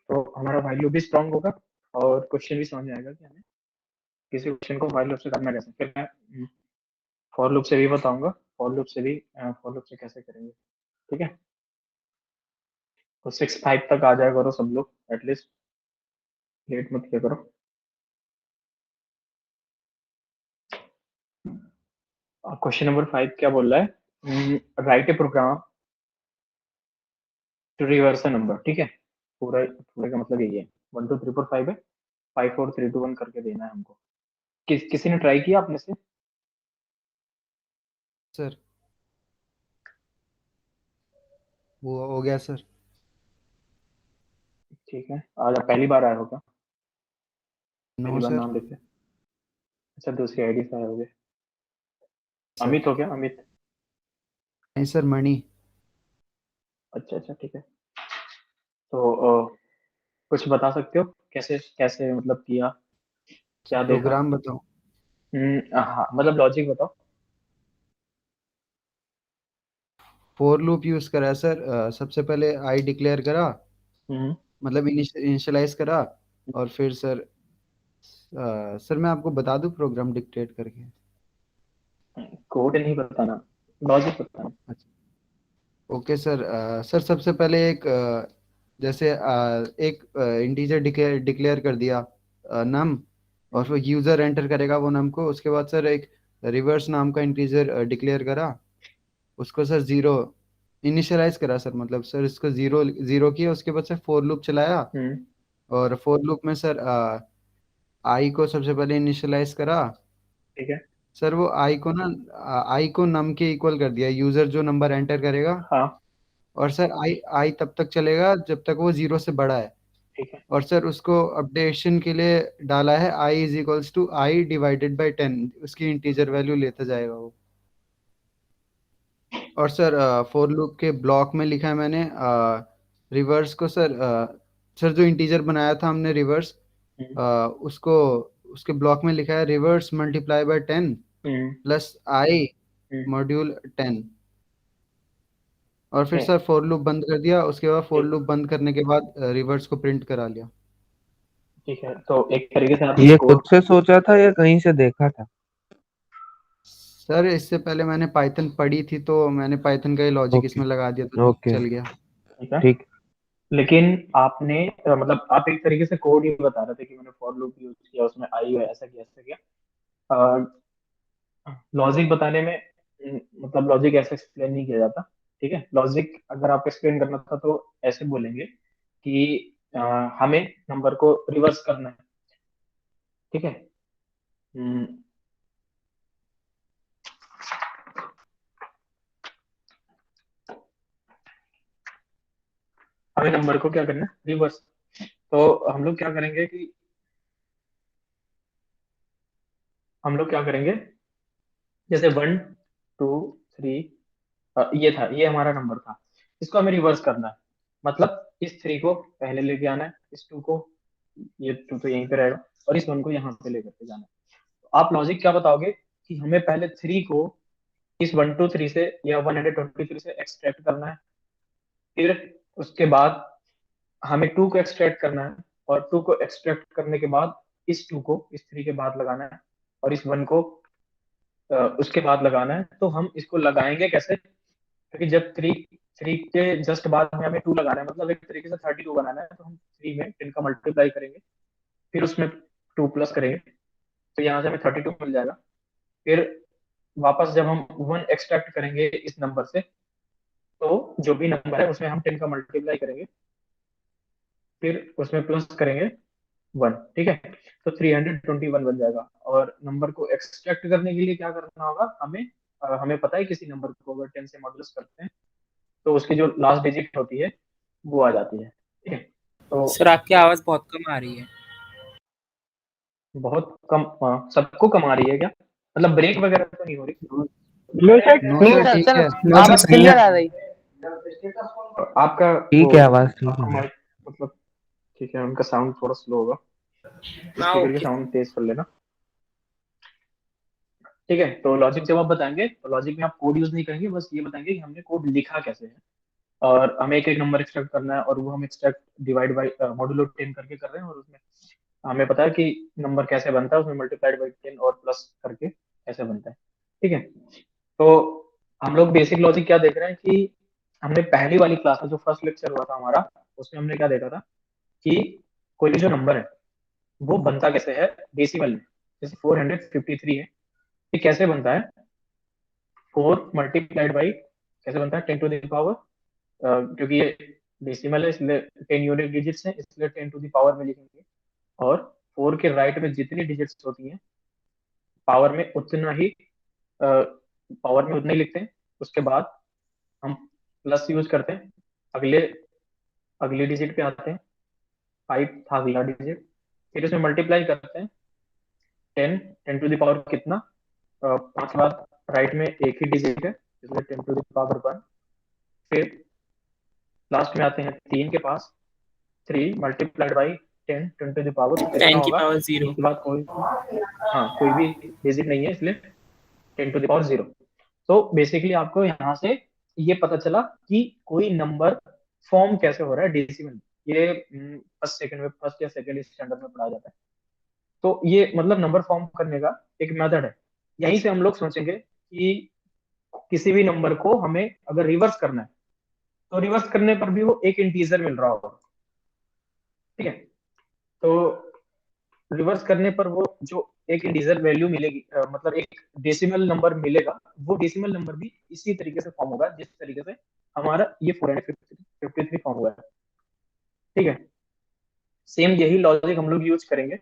तो हमारा while loop भी स्ट्रांग होगा और क्वेश्चन भी समझ में आएगा कि हमें किसी क्वेश्चन को व्हाइल लूप से करना कैसे। फिर मैं फॉर लूप से भी बताऊंगा, फॉर लूप से कैसे करेंगे। ठीक है, तो 6-5 तक आ जाया करो सब लोग, एटलीस्ट लेट मत किया करो। क्वेश्चन नंबर 5 क्या बोल रहा है, right a program to reverse a number. ठीक है, पूरा पूरे का मतलब यही है, 1 2 3 4 5 है, 5 4 3 2 1 करके देना है हमको। किसी ने ट्राई किया आपने से? सर वो हो गया सर। ठीक है, आज आप पहली बार आए होगा, पहली नो बार सर। नाम लिखे। अच्छा, दूसरी आईडी से आए होगे। सर अमित हो क्या, अमित? नहीं सर, मणि। अच्छा अच्छा, ठीक है। तो कुछ बता सकते हो कैसे कैसे मतलब किया, सर क्या देखा? प्रोग्राम बताओ। हाँ मतलब लॉजिक बताओ। फोर लूप यूज करा है सर। सबसे पहले आई डिक्लेयर करा, हम्म मतलब इनिशियलाइज करा। और फिर सर सर मैं आपको बता दूं प्रोग्राम डिक्टेट करके। कोड नहीं बताना, लॉजिक बताना। अच्छा ओके सर। सर सबसे पहले एक जैसे एक इंटीजर डिक्लेयर डिक्लेयर कर दिया नम। और हम्म फिर यूजर एंटर करेगा वो नम को। उसके बाद सर एक रिवर्स नाम का इंटीजर डिक्लेयर करा। उसको सर जीरो इनिशियलाइज करा सर, मतलब सर इसको जीरो जीरो किया। उसके बाद सर फोर लूप चलाया। हम्म, और फोर लूप में सर आई को सबसे पहले इनिशियलाइज करा। ठीक है। सर वो आई को ना आई को नम के इक्वल कर दिया, यूजर जो नंबर एंटर करेगा। हाँ और सर आई आई तब तक चलेगा जब तक वो जीरो से बड़ा है। ठीक है। और सर उसको अपडेशन के लिए डाला है I is equals to I divided by 10, उसकी इंटीजर वैल्यू लेता जाएगा वो। और सर फॉर लूप के ब्लॉक में लिखा है मैंने रिवर्स को सर। सर जो इंटीजर बनाया था हमने रिवर्स, हम्म उसको उसके ब्लॉक में लिखा है reverse multiply by 10 hmm plus I hmm, module 10। और फिर ठीक सर फॉर लूप बंद कर दिया। उसके बाद फॉर ठीक लूप बंद करने के बाद रिवर्स को प्रिंट करा लिया। ठीक है। तो एक तरीके से आपने ये खुद कोड, से सोचा था या कहीं से देखा था? सर इससे पहले मैंने पाइथन पढ़ी थी तो मैंने पाइथन का ही लॉजिक ओके। इसमें लगा दिया तो ओके। चल गया। ठीक है। ठीक। लेकिन आपने मतलब आप एक तरीके से कोड ही बता रहे थे कि मैंने फॉर लूप यूज किया, उसमें आई है, ऐसा किया ऐसा किया। लॉजिक बताने में मतलब लॉजिक ऐसे एक्सप्लेन नहीं किया जाता। ठीक है, लॉजिक अगर आपको एक्सप्लेन करना था तो ऐसे बोलेंगे कि हमें नंबर को रिवर्स करना है। ठीक है। हम्म, हमें नंबर को क्या करना है, रिवर्स। तो हम लोग क्या करेंगे, जैसे 1 2 3, ये था, ये हमारा नंबर था, इसको हमें रिवर्स करना है। मतलब इस 3 को पहले लेके आना है, इस 2 को, ये 2 तो यहीं पे रहेगा, और इस 1 को यहाँ पे लेकर के जाना है। तो आप लॉजिक क्या बताओगे कि हमें पहले 3 को इस 1 2 3 से या 123 से एक्सट्रैक्ट करना है। फिर उसके बाद हमें 2 को एक्सट्रैक्ट करना है, और 2 को एक्सट्रैक्ट करने के बाद इस 2 को इस 3 के बाद लगाना है, और इस 1 को उसके बाद लगाना है। तो हम इसको लगाएंगे कैसे, क्योंकि जब 3 के जस्ट बाद में हमें 2 लगाना है, मतलब एक तरीके से 32 बनाना है, तो हम 3 में 10 का मल्टीप्लाई करेंगे, फिर उसमें 2 प्लस करेंगे, तो यहाँ से हमें 32 मिल जाएगा। फिर वापस जब हम 1 एक्सट्रैक्ट करेंगे इस नंबर से, तो जो भी नंबर है उसमें हम 10 का मल्टीप्लाई करेंगे, फिर उसमें प्लस करेंगे 1। ठीक है, तो 321 बन जाएगा। और नंबर को एक्सट्रैक्ट करने के लिए क्या करना होगा हमें, हमें पता है किसी नंबर को अगर 10 से मॉडुलस करते हैं तो उसकी जो लास्ट डिजिट होती है वो आ जाती है। ठीक है, तो सर आपकी आवाज बहुत कम आ रही है। बहुत कम, हाँ, सबको कम आ रही है क्या? मतलब ब्रेक वगैरह तो नहीं हो रही? नो सर, नो नहीं सर सर, ठीक सर है। आवाज क्लियर आ रही। आपका वो, ठीक है, आवाज ठीक आपका है। माइक मतलब, ठीक है, उनका साउंड थोड़ा स्लो होगा, हाँ स्पीकर की ओके। साउंड तेज कर लेना। ठीक है, तो लॉजिक जब आप बताएंगे तो लॉजिक में आप कोड यूज नहीं करेंगे, बस ये बताएंगे कि हमने कोड लिखा कैसे है। और हमें एक एक नंबर एक्सट्रैक्ट करना है, और वो हम एक्सट्रैक्ट डिवाइड बाई मॉड्यूलो 10 करके कर रहे हैं, और उसमें हमें पता है कि नंबर कैसे बनता है, उसमें मल्टीप्लाइड बाई 10 और प्लस करके कैसे बनता है। ठीक है, तो हम लोग बेसिक लॉजिक क्या देख रहे हैं कि हमने पहली वाली क्लास में जो फर्स्ट लेक्चर हुआ था हमारा, उसमें हमने क्या देखा था कि कोई भी जो नंबर है वो बनता कैसे है डेसिमल में। जैसे 453 है, ये कैसे बनता है, 4 मल्टीप्लाइड बाई कैसे बनता है 10 टू द पावर, क्योंकि ये डेसिमल है इसलिए 10 यूनिट डिजिट्स हैं, इसलिए 10 टू द पावर में लिखेंगे। और 4 के राइट में जितनी डिजिट्स होती हैं पावर में उतना ही पावर में उतना ही लिखते हैं। उसके बाद हम प्लस यूज करते हैं, अगले अगले डिजिट पे आते हैं, 5 था अगला डिजिट, फिर इसमें मल्टीप्लाई करते हैं 10 10 टू द पावर कितना, 5 बार राइट में एक ही डिजिट है इसलिए 10 टू द पावर 1। फिर लास्ट में आते हैं 3 के पास, 3 multiplied by 10 10 to the power कितना 10 की होगा, पावर 3 0। के बाद कोई, हाँ कोई भी डिजिट नहीं है इसलिए 10 टू द पावर 0। तो बेसिकली आपको यहाँ से ये पता चला कि कोई नंबर फॉर्म कैसे हो रहा है डेसिमल में। ये फर्स्ट या सेकंड स्टैंडर्ड में पढ़ाया जाता है। तो ये मतलब नंबर फॉर्म करने का एक मेथड है। यहीं से हम लोग सोचेंगे कि किसी भी नंबर को हमें अगर रिवर्स करना है तो रिवर्स करने पर भी वो एक इंटीजर मिल रहा होगा। ठीक है, तो रिवर्स करने पर वो जो एक इंटीजर वैल्यू मिलेगी, मतलब एक डेसिमल नंबर मिलेगा, वो डेसिमल नंबर भी इसी तरीके से फॉर्म होगा जिस तरीके से हमारा ये 453 फॉर्म हुआ है। ठीक है, सेम यही लॉजिक हम लोग यूज करेंगे।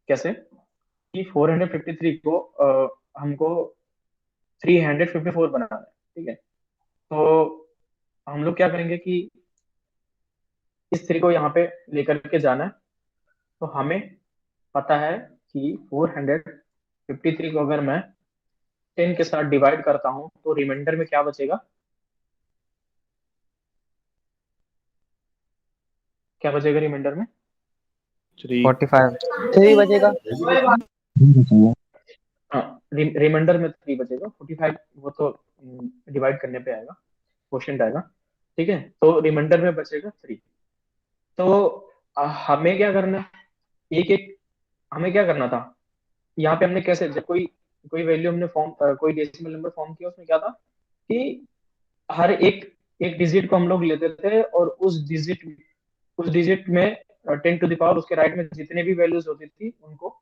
कैसे कि 453 को हमको 354 बनाना है। ठीक है, तो हम लोग क्या करेंगे कि इस 3 को यहाँ पे लेकर के जाना है। तो हमें पता है कि 453 को अगर मैं 10 के साथ डिवाइड करता हूँ तो रिमाइंडर में क्या बचेगा, क्या बचेगा रिमाइंडर में? 45। 3 बजेगा। हाँ, रिमाइंडर में 3 बचेगा। 45 वो तो डिवाइड करने पे आएगा, क्वेश्चन आएगा। ठीक है, तो रिमाइंडर में बचेगा 3। तो हमें क्या करना है, एक एक हमें क्या करना था, यहाँ पे हमने कैसे जब कोई कोई वैल्यू हमने फॉर्म कोई डेसिमल नंबर फॉर्म किया, उसमें क्या था कि हर एक एक डिजिट को हम लोग लेते थे और उस डिजिट में 10 टू द पावर उसके राइट में जितने भी वैल्यूज होती थी उनको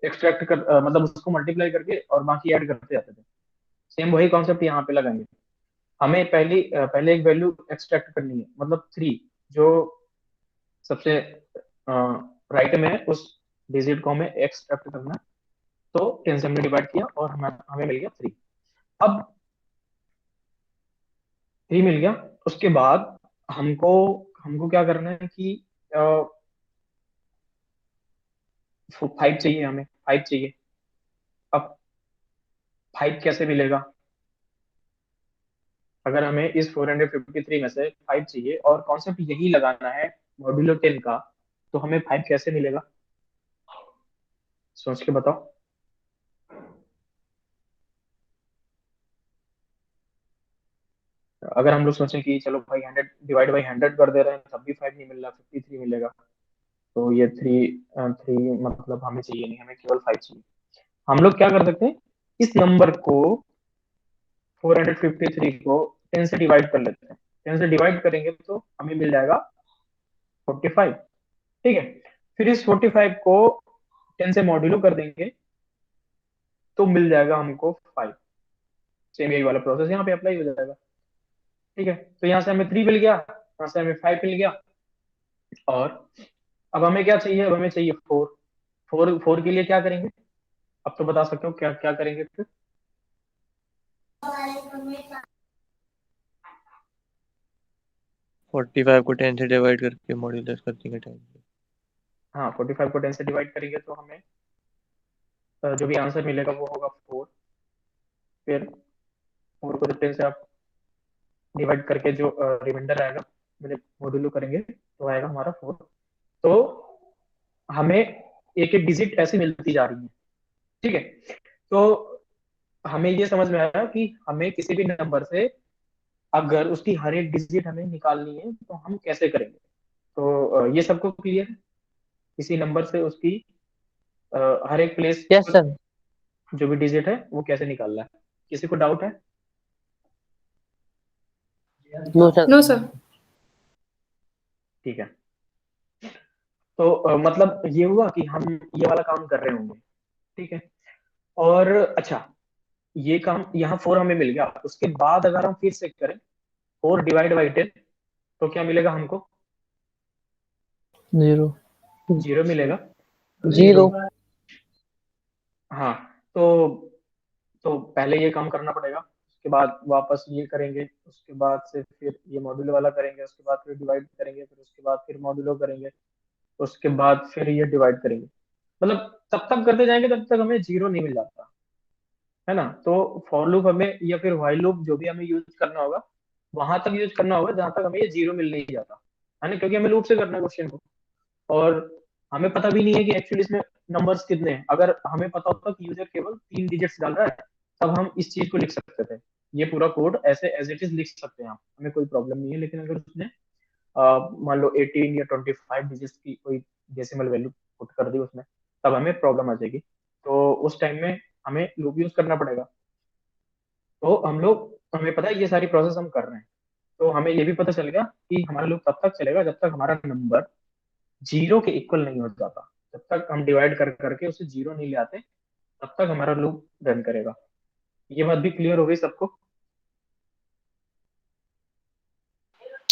एक्सट्रैक्ट कर मतलब उसको मल्टीप्लाई करके और बाकी ऐड करते जाते थे। सेम वही कॉन्सेप्ट यहाँ पे लगाएंगे। हमें पहले एक वैल्यू एक्सट्रैक्ट करनी है, मतलब 3 जो सबसे राइट में है, उस डिजिट को हमें एक्सट्रैक्ट करना है। तो 10 से हमने डिवाइड किया और हमें हमें मिल गया 3। अब 3 मिल गया, उसके बाद हमको हमको क्या करना है कि 5 चाहिए, हमें 5 चाहिए। अब 5 कैसे मिलेगा, अगर हमें इस 453 में से 5 चाहिए और कॉन्सेप्ट यही लगाना है मॉड्यूलो 10 का, तो हमें 5 कैसे मिलेगा, सोच के बताओ। अगर हम लोग सोचें कि चलो भाई 100 डिवाइड बाई 100 कर दे रहे हैं तब भी 5 नहीं मिल रहा, 53 मिलेगा, तो ये 3 मतलब हमें चाहिए नहीं, हमें केवल 5 चाहिए। हम लोग क्या कर सकते हैं, इस नंबर को 453 को 10 से डिवाइड कर लेते हैं। 10 से डिवाइड करेंगे तो हमें मिल जाएगा 45। ठीक है, फिर इस 45 को 10 से मॉड्यूलो कर देंगे तो मिल जाएगा हमको 5। सेम यही वाला प्रोसेस यहाँ पे अप्लाई हो जाएगा। ठीक है, तो यहाँ से हमें 3 मिल गया, यहाँ से हमें 5 मिल गया, और अब हमें क्या चाहिए, अब हमें चाहिए 4। 4 के लिए क्या करेंगे, अब तो बता सकते हो क्या क्या करेंगे फिर। 45 को 10 से डिवाइड करके मॉड्यूलस कर देंगे 10 से। हाँ, 45 को 10 से डिवाइड करेंगे तो हमें जो भी आंसर मिलेगा वो होगा 4। फिर 4 को जब 10 से आप डिवाइड करके जो रिमाइंडर आएगा, मतलब मॉड्यूलो करेंगे तो आएगा हमारा 4। तो हमें एक एक डिजिट ऐसे मिलती जा रही है। ठीक है, तो हमें ये समझ में आया कि हमें किसी भी नंबर से अगर उसकी हर एक डिजिट हमें निकालनी है तो हम कैसे करेंगे? तो ये सबको क्लियर है? किसी नंबर से उसकी हर एक प्लेस यस पर सर। जो भी डिजिट है वो कैसे निकालना है? किसी को डाउट है? No sir. No sir. ठीक है। तो मतलब ये हुआ कि हम ये वाला काम कर रहे होंगे, ठीक है। और अच्छा, ये काम यहाँ 4 हमें मिल गया, उसके बाद अगर हम फिर से करें 4 डिवाइड बाई 10 तो क्या मिलेगा हमको? 0 0 मिलेगा। 0। हाँ, तो पहले ये काम करना पड़ेगा, उसके बाद वापस ये करेंगे, उसके बाद से फिर ये मॉड्यूलो वाला करेंगे, उसके बाद फिर डिवाइड करेंगे, फिर उसके बाद फिर मॉड्यूलो करेंगे, उसके बाद फिर ये डिवाइड करेंगे। मतलब तब तक करते जाएंगे तब तक हमें 0 नहीं मिल जाता है ना। तो फॉर लूप हमें या फिर व्हाइल लूप जो भी हमें यूज करना होगा वहां तक यूज करना होगा जहां तक हमें ये 0 मिल नहीं जाता है ना, क्योंकि हमें लूप से करना है क्वेश्चन को। और हमें पता भी नहीं है कि एक्चुअली इसमें नंबर्स कितने हैं। अगर हमें पता होता कि यूजर केवल 3 डिजिट्स डाल रहा है तब हम इस चीज को लिख सकते थे, ये पूरा कोड ऐसे एज इट इज लिख सकते हैं हम, हमें कोई प्रॉब्लम नहीं है। लेकिन अगर उसने मान लो 18 या 25 डिजिट्स की कोई डेसिमल वैल्यू पुट कर दी उसमें, तब हमें प्रॉब्लम आ जाएगी। तो उस टाइम में हमें लूप यूज करना पड़ेगा। तो हमें पता है ये सारी प्रोसेस हम कर रहे हैं, तो हमें ये भी पता चलेगा कि हमारा लूप तब तक चलेगा जब तक हमारा नंबर 0 के इक्वल नहीं हो जाता। जब तक हम डिवाइड कर करके उसे 0 नहीं ले आते तब तक हमारा लूप रन करेगा। ये बात भी क्लियर हो गई सबको?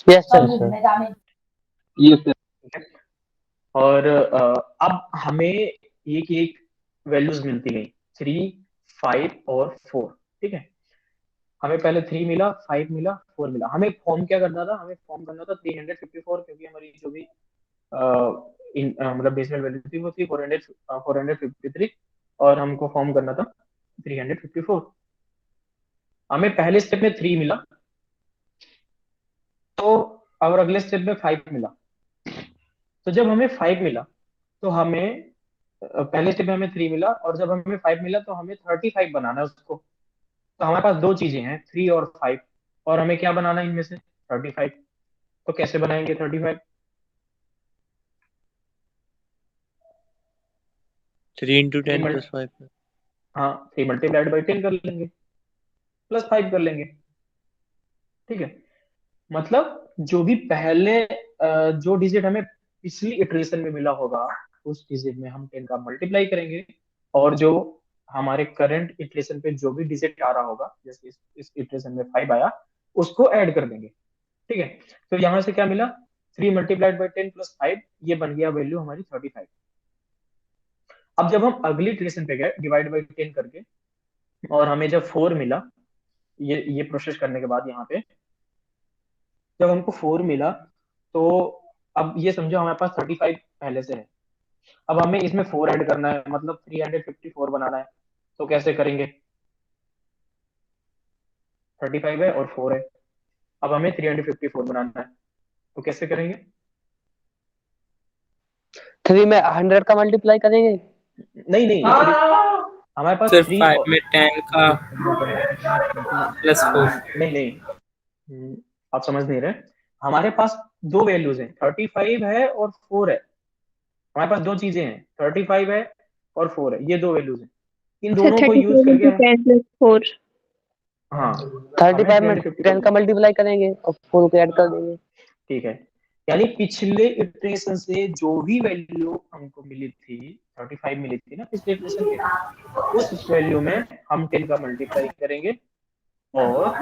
Yes sir. ये सर। ठीक है। और अब हमें एक एक वैल्यूज मिलती गई, 3, 5 और 4। ठीक है, हमें पहले 3 मिला, 5 मिला, 4 मिला। हमें फॉर्म क्या करना था? हमें फॉर्म करना था 354, क्योंकि हमारी जो भी मतलब डेसिमल वैल्यू थी वो थी 453, और हमको फॉर्म करना था 354। हमें पहले स्टेप में 3 मिला, तो और अगले स्टेप में 5 मिला। तो जब हमें 5 मिला तो हमें पहले स्टेप में हमें 3 मिला, और जब हमें 5 मिला तो हमें 35 बनाना है उसको। तो हमारे पास दो चीजें हैं, 3 और 5, और हमें क्या बनाना है इनमें से? 35। तो कैसे बनाएंगे 35? 3 into 3 10 plus 5. हाँ, 3 मल्टीप्लाइड बाई 10 कर लेंगे, प्लस 5 कर लेंगे। ठीक है, मतलब जो भी पहले जो डिजिट हमें पिछली इटरेशन में मिला होगा उस डिजिट में हम 10 का मल्टीप्लाई करेंगे, और जो हमारे करंट इटरेशन पे जो भी डिजिट आ रहा होगा, जैसे इस इटरेशन में 5 आया, उसको ऐड कर देंगे। ठीक है, तो यहां से क्या मिला? 3 मल्टीप्लाइड बाई 10 प्लस 5, ये बन गया वैल्यू हमारी 35। अब जब हम अगली इटरेशन पे गए डिवाइड बाई 10 करके, और हमें जब 4 मिला, ये प्रोसेस करने के बाद यहाँ पे जब हमको 4 मिला, तो अब ये समझो हमारे पास 35 पहले से है। अब हमें इसमें 4 ऐड करना है, मतलब 354 बनाना है। तो कैसे करेंगे? 35 है और 4 है, अब हमें 354 बनाना है। तो कैसे करेंगे? 3 में 100 का मल्टीप्लाई करेंगे। नहीं नहीं, सिर्फ हमारे पास सिर्फ 3 5 में 10 का प्लस 4। नहीं नहीं, आप समझ नहीं रहे। हमारे पास दो वैल्यूज हैं, 35 है और 4 है। हमारे पास दो चीजें हैं, 35 है और 4 है, ये दो वैल्यूज हैं। इन सर दोनों को यूज 35 करके into 10 plus 4। हाँ, हमें 35 में 354 10 का मिला। मल्टीप्लाई करेंगे और 4 को ऐड कर देंगे। ठीक है, यानी पिछले इटरेशन से जो भी वैल्यू हमको मिली थी, 35 मिली थी ना पिछले इटरेशन पे, उस वैल्यू में हम 10 का मल्टीप्लाई करेंगे और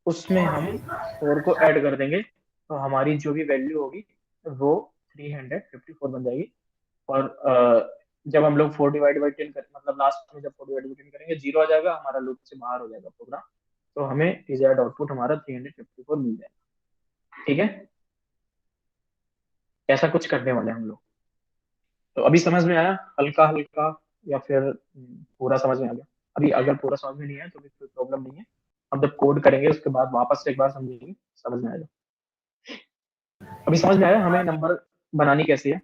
उसमें हम 4 को ऐड कर देंगे, तो हमारी जो भी वैल्यू होगी वो 354 बन जाएगी। और जब हम लोग 4 डिवाइड बाई 10 मतलब लास्ट में जब 4 डिवाइड बाई 10 करेंगे 0 आ जाएगा, हमारा लूप से बाहर हो जाएगा प्रोग्राम। तो हमें डिजायर्ड आउटपुट हमारा 354 मिल जाएगा। ठीक है, ऐसा कुछ करने वाले हैं हम लोग। तो अभी समझ में आया हल्का हल्का, या फिर पूरा समझ में आ गया? अभी अगर पूरा समझ में नहीं आया तो भी कोई प्रॉब्लम नहीं है, हम जब कोड करेंगे उसके बाद वापस से एक बार समझेंगे, समझ में आएगा। अभी समझ में आया हमें नंबर बनानी कैसी है?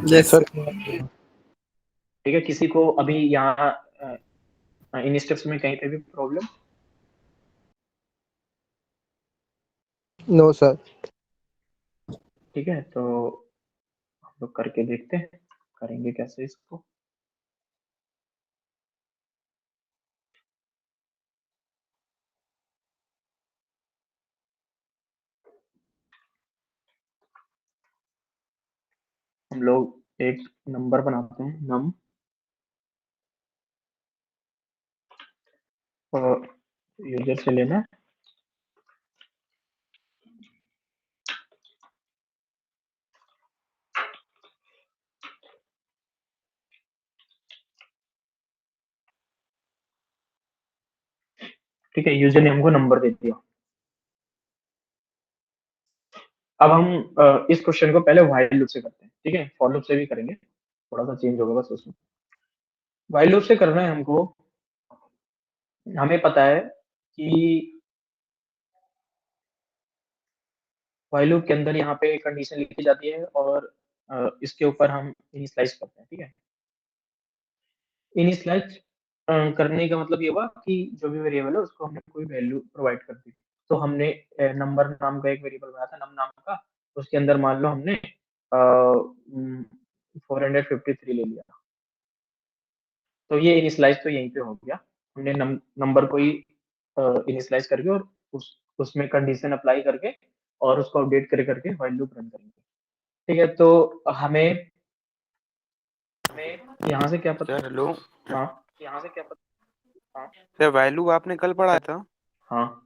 यस सर ठीक है, किसी को अभी यहाँ इन स्टेप्स में कहीं पे भी प्रॉब्लम? No sir. ठीक है, तो हम लोग करके देखते हैं करेंगे कैसे इसको। हम लोग एक नंबर बनाते हैं नम, और यूजर से लेना है ठीक है, यूजर ने हमको नंबर दे दिया। अब हम इस क्वेश्चन को पहले व्हाइल लूप से करते हैं, ठीक है, फॉर लूप से भी करेंगे, थोड़ा सा चेंज होगा बस उसमें। व्हाइल लूप से करना है हमको, हमें पता है कि व्हाइल लूप के अंदर यहाँ पे कंडीशन लिखी जाती है और इसके ऊपर हम इनिशियलाइज करते हैं, ठीक है। इनिशियलाइज करने का मतलब ये हुआ कि जो भी वेरिएबल है उसको हमने कोई वैल्यू प्रोवाइड कर दी। तो हमने नंबर नाम का एक वेरिएबल बनाया था नम नाम का, उसके अंदर मान लो हमने 453 ले लिया, तो ये इनिशियलाइज तो यहीं पे हो गया। हमने नंबर को ही इनिशियलाइज करके और उसमें कंडीशन अप्लाई करके और उसको अपडेट कर करके व्हाइल लूप रन करेंगे, ठीक है। तो हमें यहाँ से क्या पता, सर हेलो। हाँ यहाँ से क्या पता, हाँ सर वैल्यू आपने कल पढ़ा था। हाँ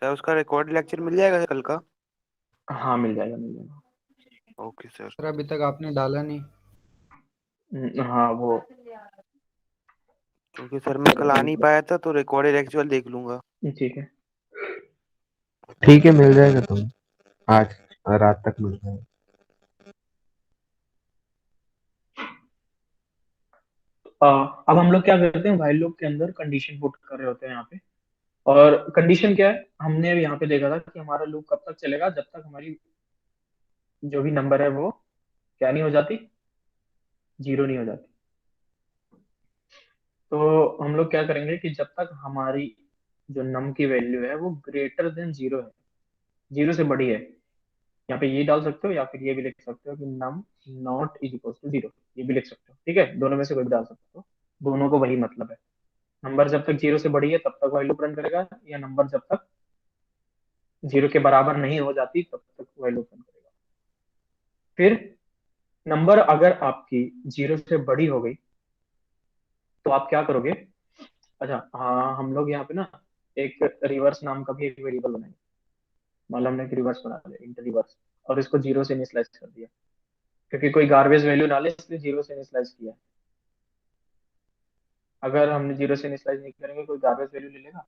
सर उसका रिकॉर्ड लेक्चर मिल जाएगा सर कल का? हाँ मिल जाएगा मिल जाएगा। Okay sir. सर अभी तक आपने डाला नहीं। हाँ वो क्योंकि सर मैं कल आ नहीं पाया था तो रिकॉर्डेड लेक्चर देख लूंगा। ठीक है। ठीक है, मिल जाएगा तुम आज रात तक मिल जाएगा। अब हम लोग क्या करते हैं, व्हाइल लूप के अंदर कंडीशन पुट कर रहे होते हैं यहाँ पे। और कंडीशन क्या है, हमने अभी यहाँ पे देखा था कि हमारा लूप कब तक चलेगा, जब तक हमारी जो भी नंबर है वो क्या नहीं हो जाती, जीरो नहीं हो जाती। तो हम लोग क्या करेंगे कि जब तक हमारी जो नम की वैल्यू है वो ग्रेटर देन जीरो है, जीरो से बड़ी है, यहाँ पे ये डाल सकते हो या फिर ये भी लिख सकते हो कि num not is equal to zero, ये भी लिख सकते हो, ठीक है, दोनों में से कोई भी डाल सकते हो, दोनों को वही मतलब है। नंबर जब तक जीरो से बड़ी है तब तक व्हाइल लूप रन करेगा, या नंबर जब तक जीरो के बराबर नहीं हो जाती तब तक व्हाइल लूप रन करेगा। फिर नंबर अगर आपकी जीरो से बड़ी हो गई तो आप क्या करोगे, अच्छा हाँ हम लोग यहाँ पे ना एक रिवर्स नाम का भी एक वेरिएबल बनाएंगे। मान लो हमने एक रिवर्स बना लिया इंट रिवर्स, और इसको जीरो से इनिशियलाइज कर दिया, क्योंकि कोई गार्बेज वैल्यू ना ले इसलिए जीरो से इनिशियलाइज किया है। अगर हमने जीरो से इनिशियलाइज नहीं करेंगे कोई गार्बेज वैल्यू ले लेगा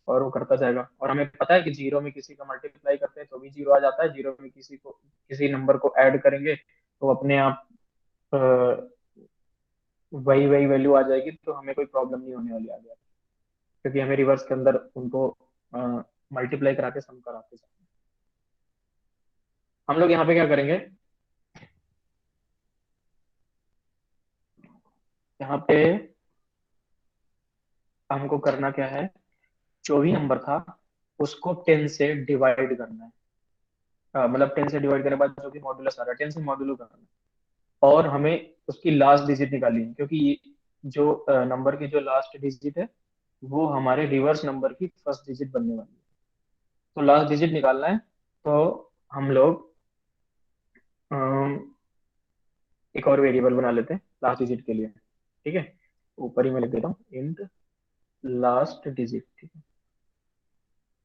और वो करता जाएगा, और हमें पता है कि जीरो में किसी का मल्टीप्लाई करते हैं तो भी जीरो आ जाता है, जीरो में किसी नंबर को ऐड करेंगे तो अपने आप अ, वही वही वैल्यू आ जाएगी, तो हमें कोई प्रॉब्लम नहीं होने वाली आगे, क्योंकि हमें रिवर्स के अंदर उनको मल्टीप्लाई करा के सम कराते हैं। हम लोग यहाँ पे क्या करेंगे, यहाँ पे हमको करना क्या है, जो भी नंबर था उसको 10 से डिवाइड करना है। मतलब 10 से डिवाइड करने के बाद जो भी मॉड्यूलस आ रहा है 10 से मॉड्यूलो करना है, और हमें उसकी लास्ट डिजिट निकालनी है, क्योंकि जो नंबर की जो लास्ट डिजिट है वो हमारे रिवर्स नंबर की फर्स्ट डिजिट बनने वाली है। तो लास्ट डिजिट निकालना है, तो हम लोग अम, एक और वेरिएबल बना लेते हैं लास्ट डिजिट के लिए, ठीक है, ऊपर ही मैं लिख देता हूँ इंट लास्ट डिजिट, ठीक है,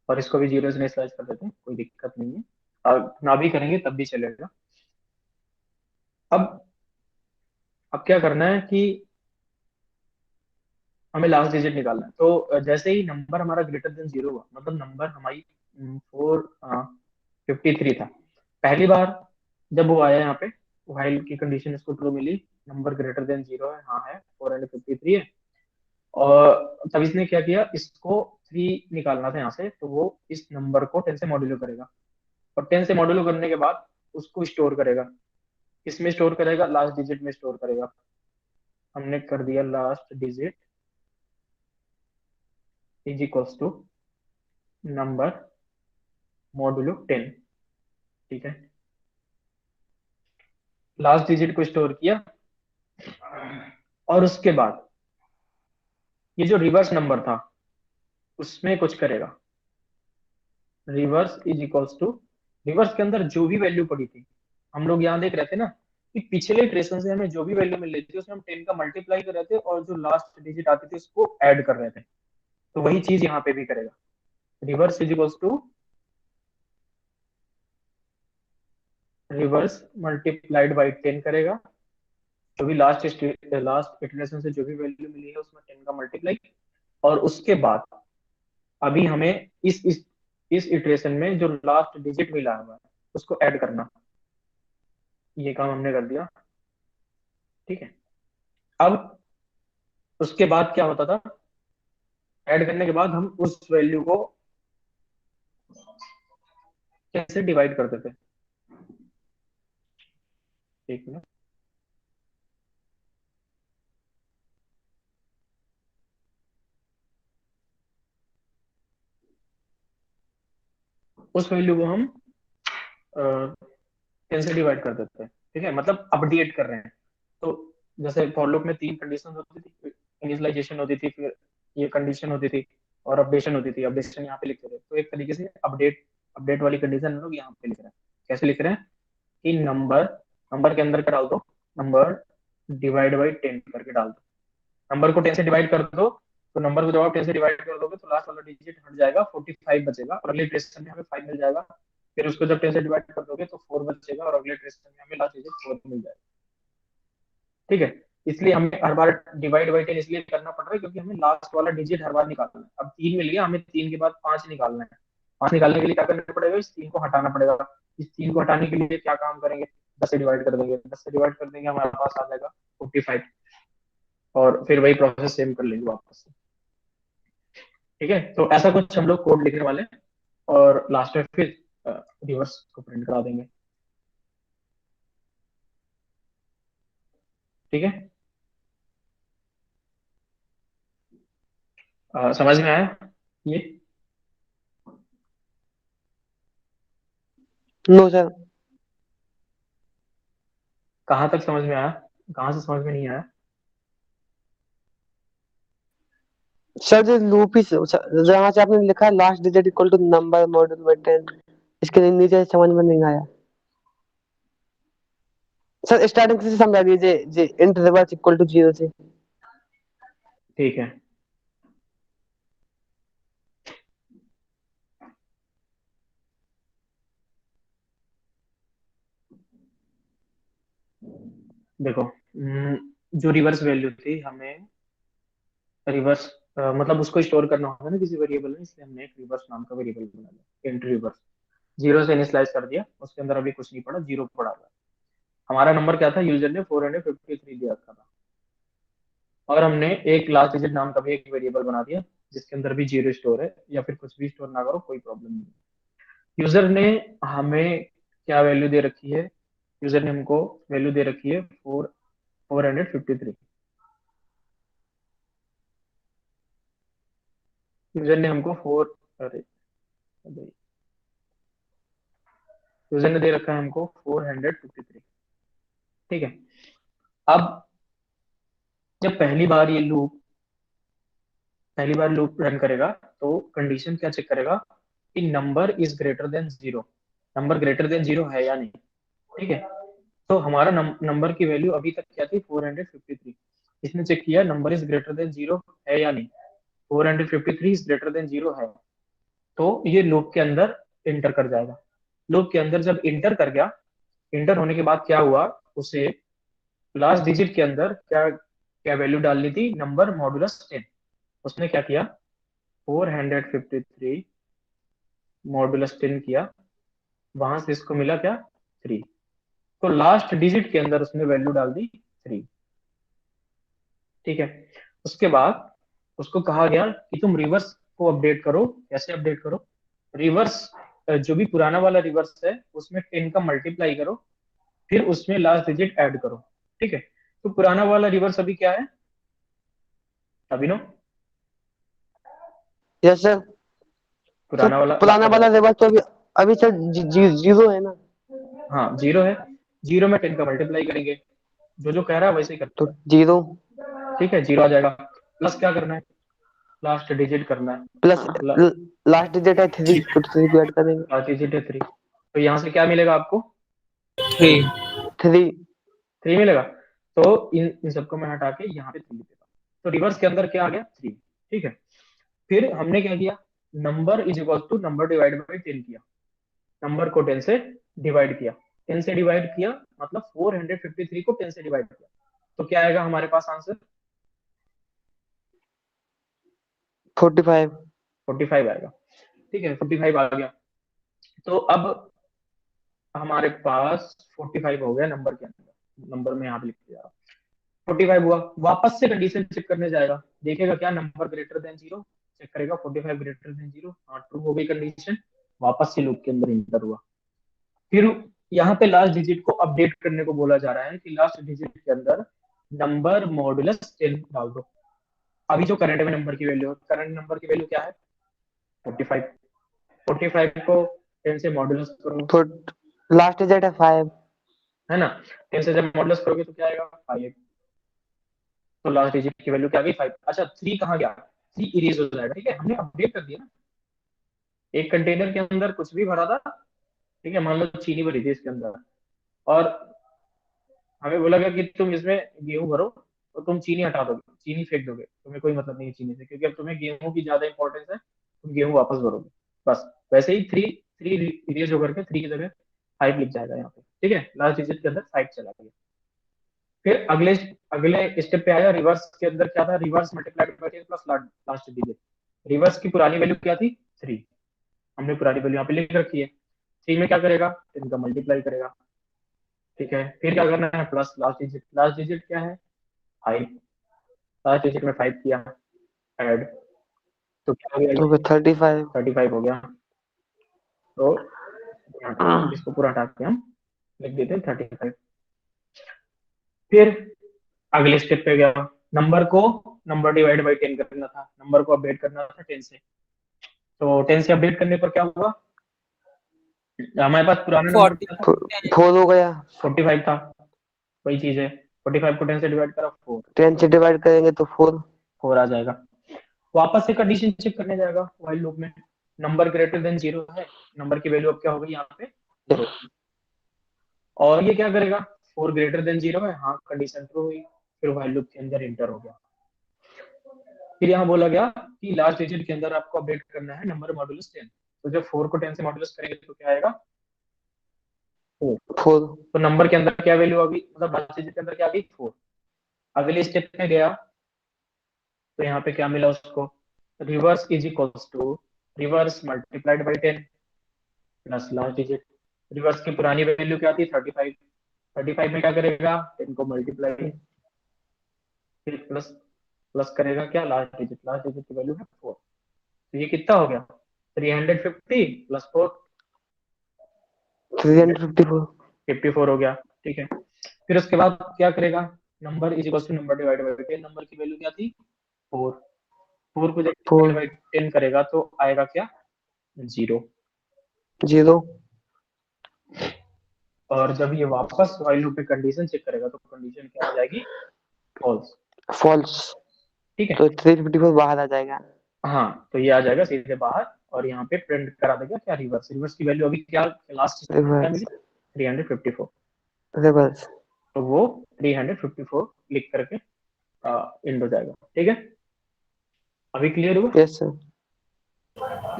और इसको भी जीरो से इनिशियलाइज कर देते हैं, कोई दिक्कत नहीं है, और ना भी करेंगे तब भी चलेगा। अब अब क्या करना है कि हमें लास्ट डिजिट निकालना है, तो जैसे ही नंबर हमारा ग्रेटर देन जीरो हुआ, मतलब नंबर हमारी 453 था पहली बार जब वो आया यहाँ पे, व्हाइल की कंडीशन इसको ट्रू मिली, नंबर ग्रेटर देन जीरो है, हाँ है 453 है, और तब इसने क्या किया, इसको 3 निकालना था यहाँ से, तो वो इस नंबर को 10 से मॉड्यूलो करेगा, और 10 से मॉड्यूलो करने के बाद उसको स्टोर करेगा, किसमें स्टोर करेगा, लास्ट डिजिट में स्टोर करेगा। हमने कर दिया last digit is equals to number modulo 10। ठीक है, लास्ट डिजिट को स्टोर किया और उसके बाद ये जो रिवर्स नंबर था उसमें कुछ करेगा। Reverse is equals to, reverse के अंदर जो भी वैल्यू पड़ी थी, हम लोग यहाँ देख रहे थे ना कि पिछले इटरेशन से हमें जो भी वैल्यू मिल रही थी उसमें हम 10 का मल्टीप्लाई कर रहे थे और जो लास्ट डिजिट आती थी उसको ऐड कर रहे थे। तो वही चीज यहाँ पे भी करेगा। Reverse is equals to reverse multiplied by 10 करेगा, जो भी लास्ट इटरेशन से जो भी वैल्यू मिली है उसमें 10 का मल्टीप्लाई, और उसके बाद अभी हमें इस इटरेशन में जो लास्ट डिजिट मिला हुआ है उसको ऐड करना। ये काम हमने कर दिया। ठीक है, अब उसके बाद क्या होता था, ऐड करने के बाद हम उस वैल्यू को कैसे डिवाइड करते थे। एक मिनट, उस वैल्यू को हम 10 से डिवाइड कर देते हैं। ठीक है, मतलब अपडेट कर रहे हैं। तो जैसे फॉर लूप में 3 कंडीशन होती थी, इनिशियलाइजेशन होती थी, फिर ये कंडीशन होती थी और अपडेशन होती थी। अपडेशन यहाँ पे लिखते थे, तो एक तरीके से अपडेट अपडेट वाली कंडीशन हम लोग यहाँ पे लिख रहे हैं। कैसे लिख रहे हैं कि नंबर नंबर के अंदर क्या डाल दो, नंबर डिवाइड बाई 10 करके डाल दो। नंबर को 10 से डिवाइड कर दो, तो नंबर को जब आप 10 से डिवाइड कर दोगे तो लास्ट वाला डिजिट हट जाएगा, 45 बचेगा और अगले इटरेशन में हमें 5 मिल जाएगा। फिर उसको जब 10 से डिवाइड कर दोगे तो 4 बचेगा और अगले इटरेशन में हमें लास्ट डिजिट 4 मिल जाएगा। ठीक है, इसलिए हमें हर बार डिवाइड बाई 10 इसलिए करना पड़ रहा है क्योंकि हमें लास्ट वाला डिजिट हर बार निकालना है। अब 3 मिल गया, हमें 3 के बाद 5 निकालना है। 5 निकालने के लिए क्या करना पड़ेगा, इस 3 को हटाना पड़ेगा। इस 3 को हटाने के लिए क्या काम करेंगे, 10 से डिवाइड कर देंगे। 10 से डिवाइड कर देंगे, हमारे पास आ जाएगा 45 और फिर वही प्रोसेस सेम कर लेंगे वापस से। ठीक है, तो ऐसा कुछ हम लोग कोड लिखने वाले हैं और लास्ट में फिर रिवर्स को प्रिंट करा देंगे। ठीक है, समझ में आया ये? No sir. कहाँ तक समझ में आया, कहाँ से समझ में नहीं आया? सर जो लूप ही जहाँ से आपने लिखा है last digit equal to number module by 10, इसके नीचे समझ में नहीं आया सर। स्टार्टिंग से समझा दीजिए जी, इंट रिवर्स इक्वल टू 0 से। ठीक है, देखो जो रिवर्स वैल्यू थी हमें रिवर्स मतलब उसको स्टोर करना होगा ना किसी वेरिएबल में, इसलिए हमने एक रिवर्स नाम का वेरिएबल बना लिया। इंट रिवर्स 0 से इनिशियलाइज कर दिया, उसके अंदर अभी कुछ नहीं पड़ा, 0 पड़ा हुआ है। हमारा नंबर क्या था, यूजर ने 453 दिया रखा था और हमने एक लास्ट डिजिट नाम का भी एक वेरिएबल बना दिया जिसके अंदर भी 0 स्टोर है, या फिर कुछ भी स्टोर ना करो कोई प्रॉब्लम नहीं। यूजर ने हमें क्या वैल्यू दे रखी है, यूजर ने हमको वैल्यू दे रखी है 453। यूजर ने हमको अरे यूजर ने दे रखा है हमको 453। ठीक है, अब जब पहली बार लूप रन करेगा तो कंडीशन क्या चेक करेगा कि number is greater than 0, number greater than 0 है या नहीं। ठीक है, तो हमारा नंबर की वैल्यू अभी तक क्या थी, 453। इसने चेक किया नंबर इज ग्रेटर देन 0 है या नहीं, 453 इज ग्रेटर देन 0 है, तो ये लूप के अंदर इंटर कर जाएगा। लूप के अंदर जब इंटर कर गया, इंटर होने के बाद क्या हुआ, उसे लास्ट डिजिट के अंदर क्या क्या वैल्यू डालनी थी, नंबर मॉडुलस 10। उसने क्या किया, 453 मॉडुलस 10 किया, वहां से इसको मिला क्या, 3। तो लास्ट डिजिट के अंदर उसने वैल्यू डाल दी 3। ठीक है, उसके बाद उसको कहा गया कि तुम रिवर्स को अपडेट करो। कैसे अपडेट करो, रिवर्स जो भी पुराना वाला रिवर्स है उसमें 10 का मल्टीप्लाई करो, फिर उसमें लास्ट डिजिट ऐड करो। ठीक है, तो पुराना वाला रिवर्स अभी क्या है अभिनव? Yes sir. तो पुराना वाला पुराना वाला रिवर्स तो अभी अभी सर जीरो है ना, हाँ जीरो है, जीरो में 10 का मल्टीप्लाई करेंगे, जो जो कह रहा है वैसे ही तो करते जीरो हैं। ठीक है, जीरो आ जाएगा, प्लस क्या करना है, लास्ट डिजिट करना है, प्लस लास्ट डिजिट है थ्री, तो थ्री को ऐड करेंगे, लास्ट डिजिट है 3, तो यहाँ से क्या मिलेगा आपको, 3. थ्री। 3 मिलेगा। तो इन सबको मैं हटा के यहाँ पे 3 लिख देता हूँ, तो रिवर्स के अंदर क्या आ गया, 3। ठीक है, फिर हमने क्या किया, number is equal to number divide by 10 किया, नंबर को 10 से डिवाइड किया, 10 से डिवाइड किया मतलब 453 को 10 से डिवाइड किया, तो क्या आएगा हमारे पास आंसर, 45। 45 आएगा। ठीक है, 45 आ गया। तो अब हमारे पास 45 हो गया नंबर के अंदर, नंबर में यहाँ पे लिख के जा रहा हूँ, 45 हुआ, वापस से कंडीशन चेक करने जाएगा, देखेगा क्या number greater than zero, check करेगा 45 ग्रेटर देन जीरो, हाँ ट्रू हो गई कंडीशन, वापस से लूप के अंदर इंटर हुआ। फिर यहाँ पे लास्ट डिजिट को अपडेट करने को बोला जा रहा है कि लास्ट डिजिट के अंदर नंबर मॉडुलस 10 डाल दो। अभी जो करंट में नंबर की वैल्यू है, करंट नंबर की वैल्यू क्या है, 45, 45 को 10 से मॉडुलस करो, तो लास्ट डिजिट है 5। है ना, 10 से जब मॉडुलस करोगे तो क्या आएगा 5, तो लास्ट डिजिट की वैल्यू क्या आ गई 5। अच्छा 3 कहाँ गया, 3 इरेज हो जाएगा। ठीक है, हमने अपडेट कर दिया ना, एक कंटेनर के अंदर कुछ भी भरा था, ठीक है, मान लो चीनी भरी थी इसके अंदर, और हमें बोला गया कि तुम इसमें गेहूं भरो, तो तुम चीनी हटा दोगे, चीनी फेंक दोगे, तुम्हें कोई मतलब नहीं है चीनी से, क्योंकि अब तुम्हें गेहूं की ज्यादा इंपॉर्टेंस है, तुम गेहूं वापस भरोगे। बस वैसे ही 3 3 इरेज होकर के 3 की जगह 5 लिख जाएगा यहाँ पे। ठीक है, लास्ट डिजिट के अंदर 5 चला गया। फिर अगले अगले स्टेप पे आया, रिवर्स के अंदर क्या था, reverse multiplied by 10 plus last digit. Reverse की पुरानी वैल्यू क्या थी, 3, हमने पुरानी वैल्यू यहाँ पे लिख रखी है, 3 में क्या करेगा, 10 का मल्टीप्लाई करेगा। ठीक है, फिर क्या करना है, plus last digit, last digit क्या है 5, लास्ट डिजिट में 5 किया ऐड, तो क्या हो गया तो ये, 35। 35 हो गया। तो इसको पूरा हटा के हम लिख देते हैं 35। फिर अगले स्टेप पे गया, नंबर को नंबर डिवाइड बाई 10 करना था, नंबर को अपडेट करना था 10 से, तो 10 से अपडेट करने पर क्या हुआ, हमारे पास पुराना नंबर 40. क्या था, 4 हो गया, 45 था, वही चीज है, 45 को 10 से डिवाइड करा 4, 10 से डिवाइड करेंगे तो 4। 4 आ जाएगा। वापस से कंडीशन चेक करने जाएगा व्हाइल लूप में, नंबर ग्रेटर देन जीरो है, नंबर की वैल्यू अब क्या हो गई यहाँ पे 4, और ये क्या करेगा, 4 ग्रेटर देन जीरो है, हाँ कंडीशन ट्रू हुई, फिर व्हाइल लूप के अंदर इंटर हो गया। फिर यहाँ बोला गया कि लास्ट डिजिट के अंदर आपको अपडेट करना है नंबर मॉडुलस 10, तो जब 4 को 10 से मॉडुलस करेंगे तो क्या आएगा 4, 4। तो नंबर के अंदर क्या वैल्यू आ गई, मतलब लास्ट डिजिट के अंदर क्या आ गई 4। अगले स्टेप में गया तो यहाँ पे क्या मिला उसको, reverse is equals to reverse multiplied by 10 plus last digit, reverse की पुरानी वैल्यू क्या थी 35, 35 में क्या करेगा 10 को मल्टीप्लाई, फिर प्लस प्लस करेगा क्या लास्ट डिजिट, लास्ट डिजिट की वैल्यू है 4, तो ये कितना हो गया 350 प्लस 4, 354। 54 हो गया। ठीक है, फिर उसके बाद क्या करेगा, number is equal to number divide by 10, number की वैल्यू क्या थी 4, 4 को जब डिवाइड 4 बाई 10 करेगा तो आएगा क्या 0, 0। और जब ये वापस व्हाइल लूप पे कंडीशन चेक करेगा तो कंडीशन क्या आ जाएगी फॉल्स। फॉल्स। ठीक है, तो 354 बाहर आ जाएगा। हाँ तो ये आ जाएगा सीधे बाहर, और यहाँ पे प्रिंट करा देगा क्या रिवर्स, रिवर्स की वैल्यू अभी क्या लास्ट क्या रिवर्स। मिली 354, रिवर्स। तो वो 354 लिख करके एंड हो जाएगा। ठीक है, अभी क्लियर हुआ, yes sir.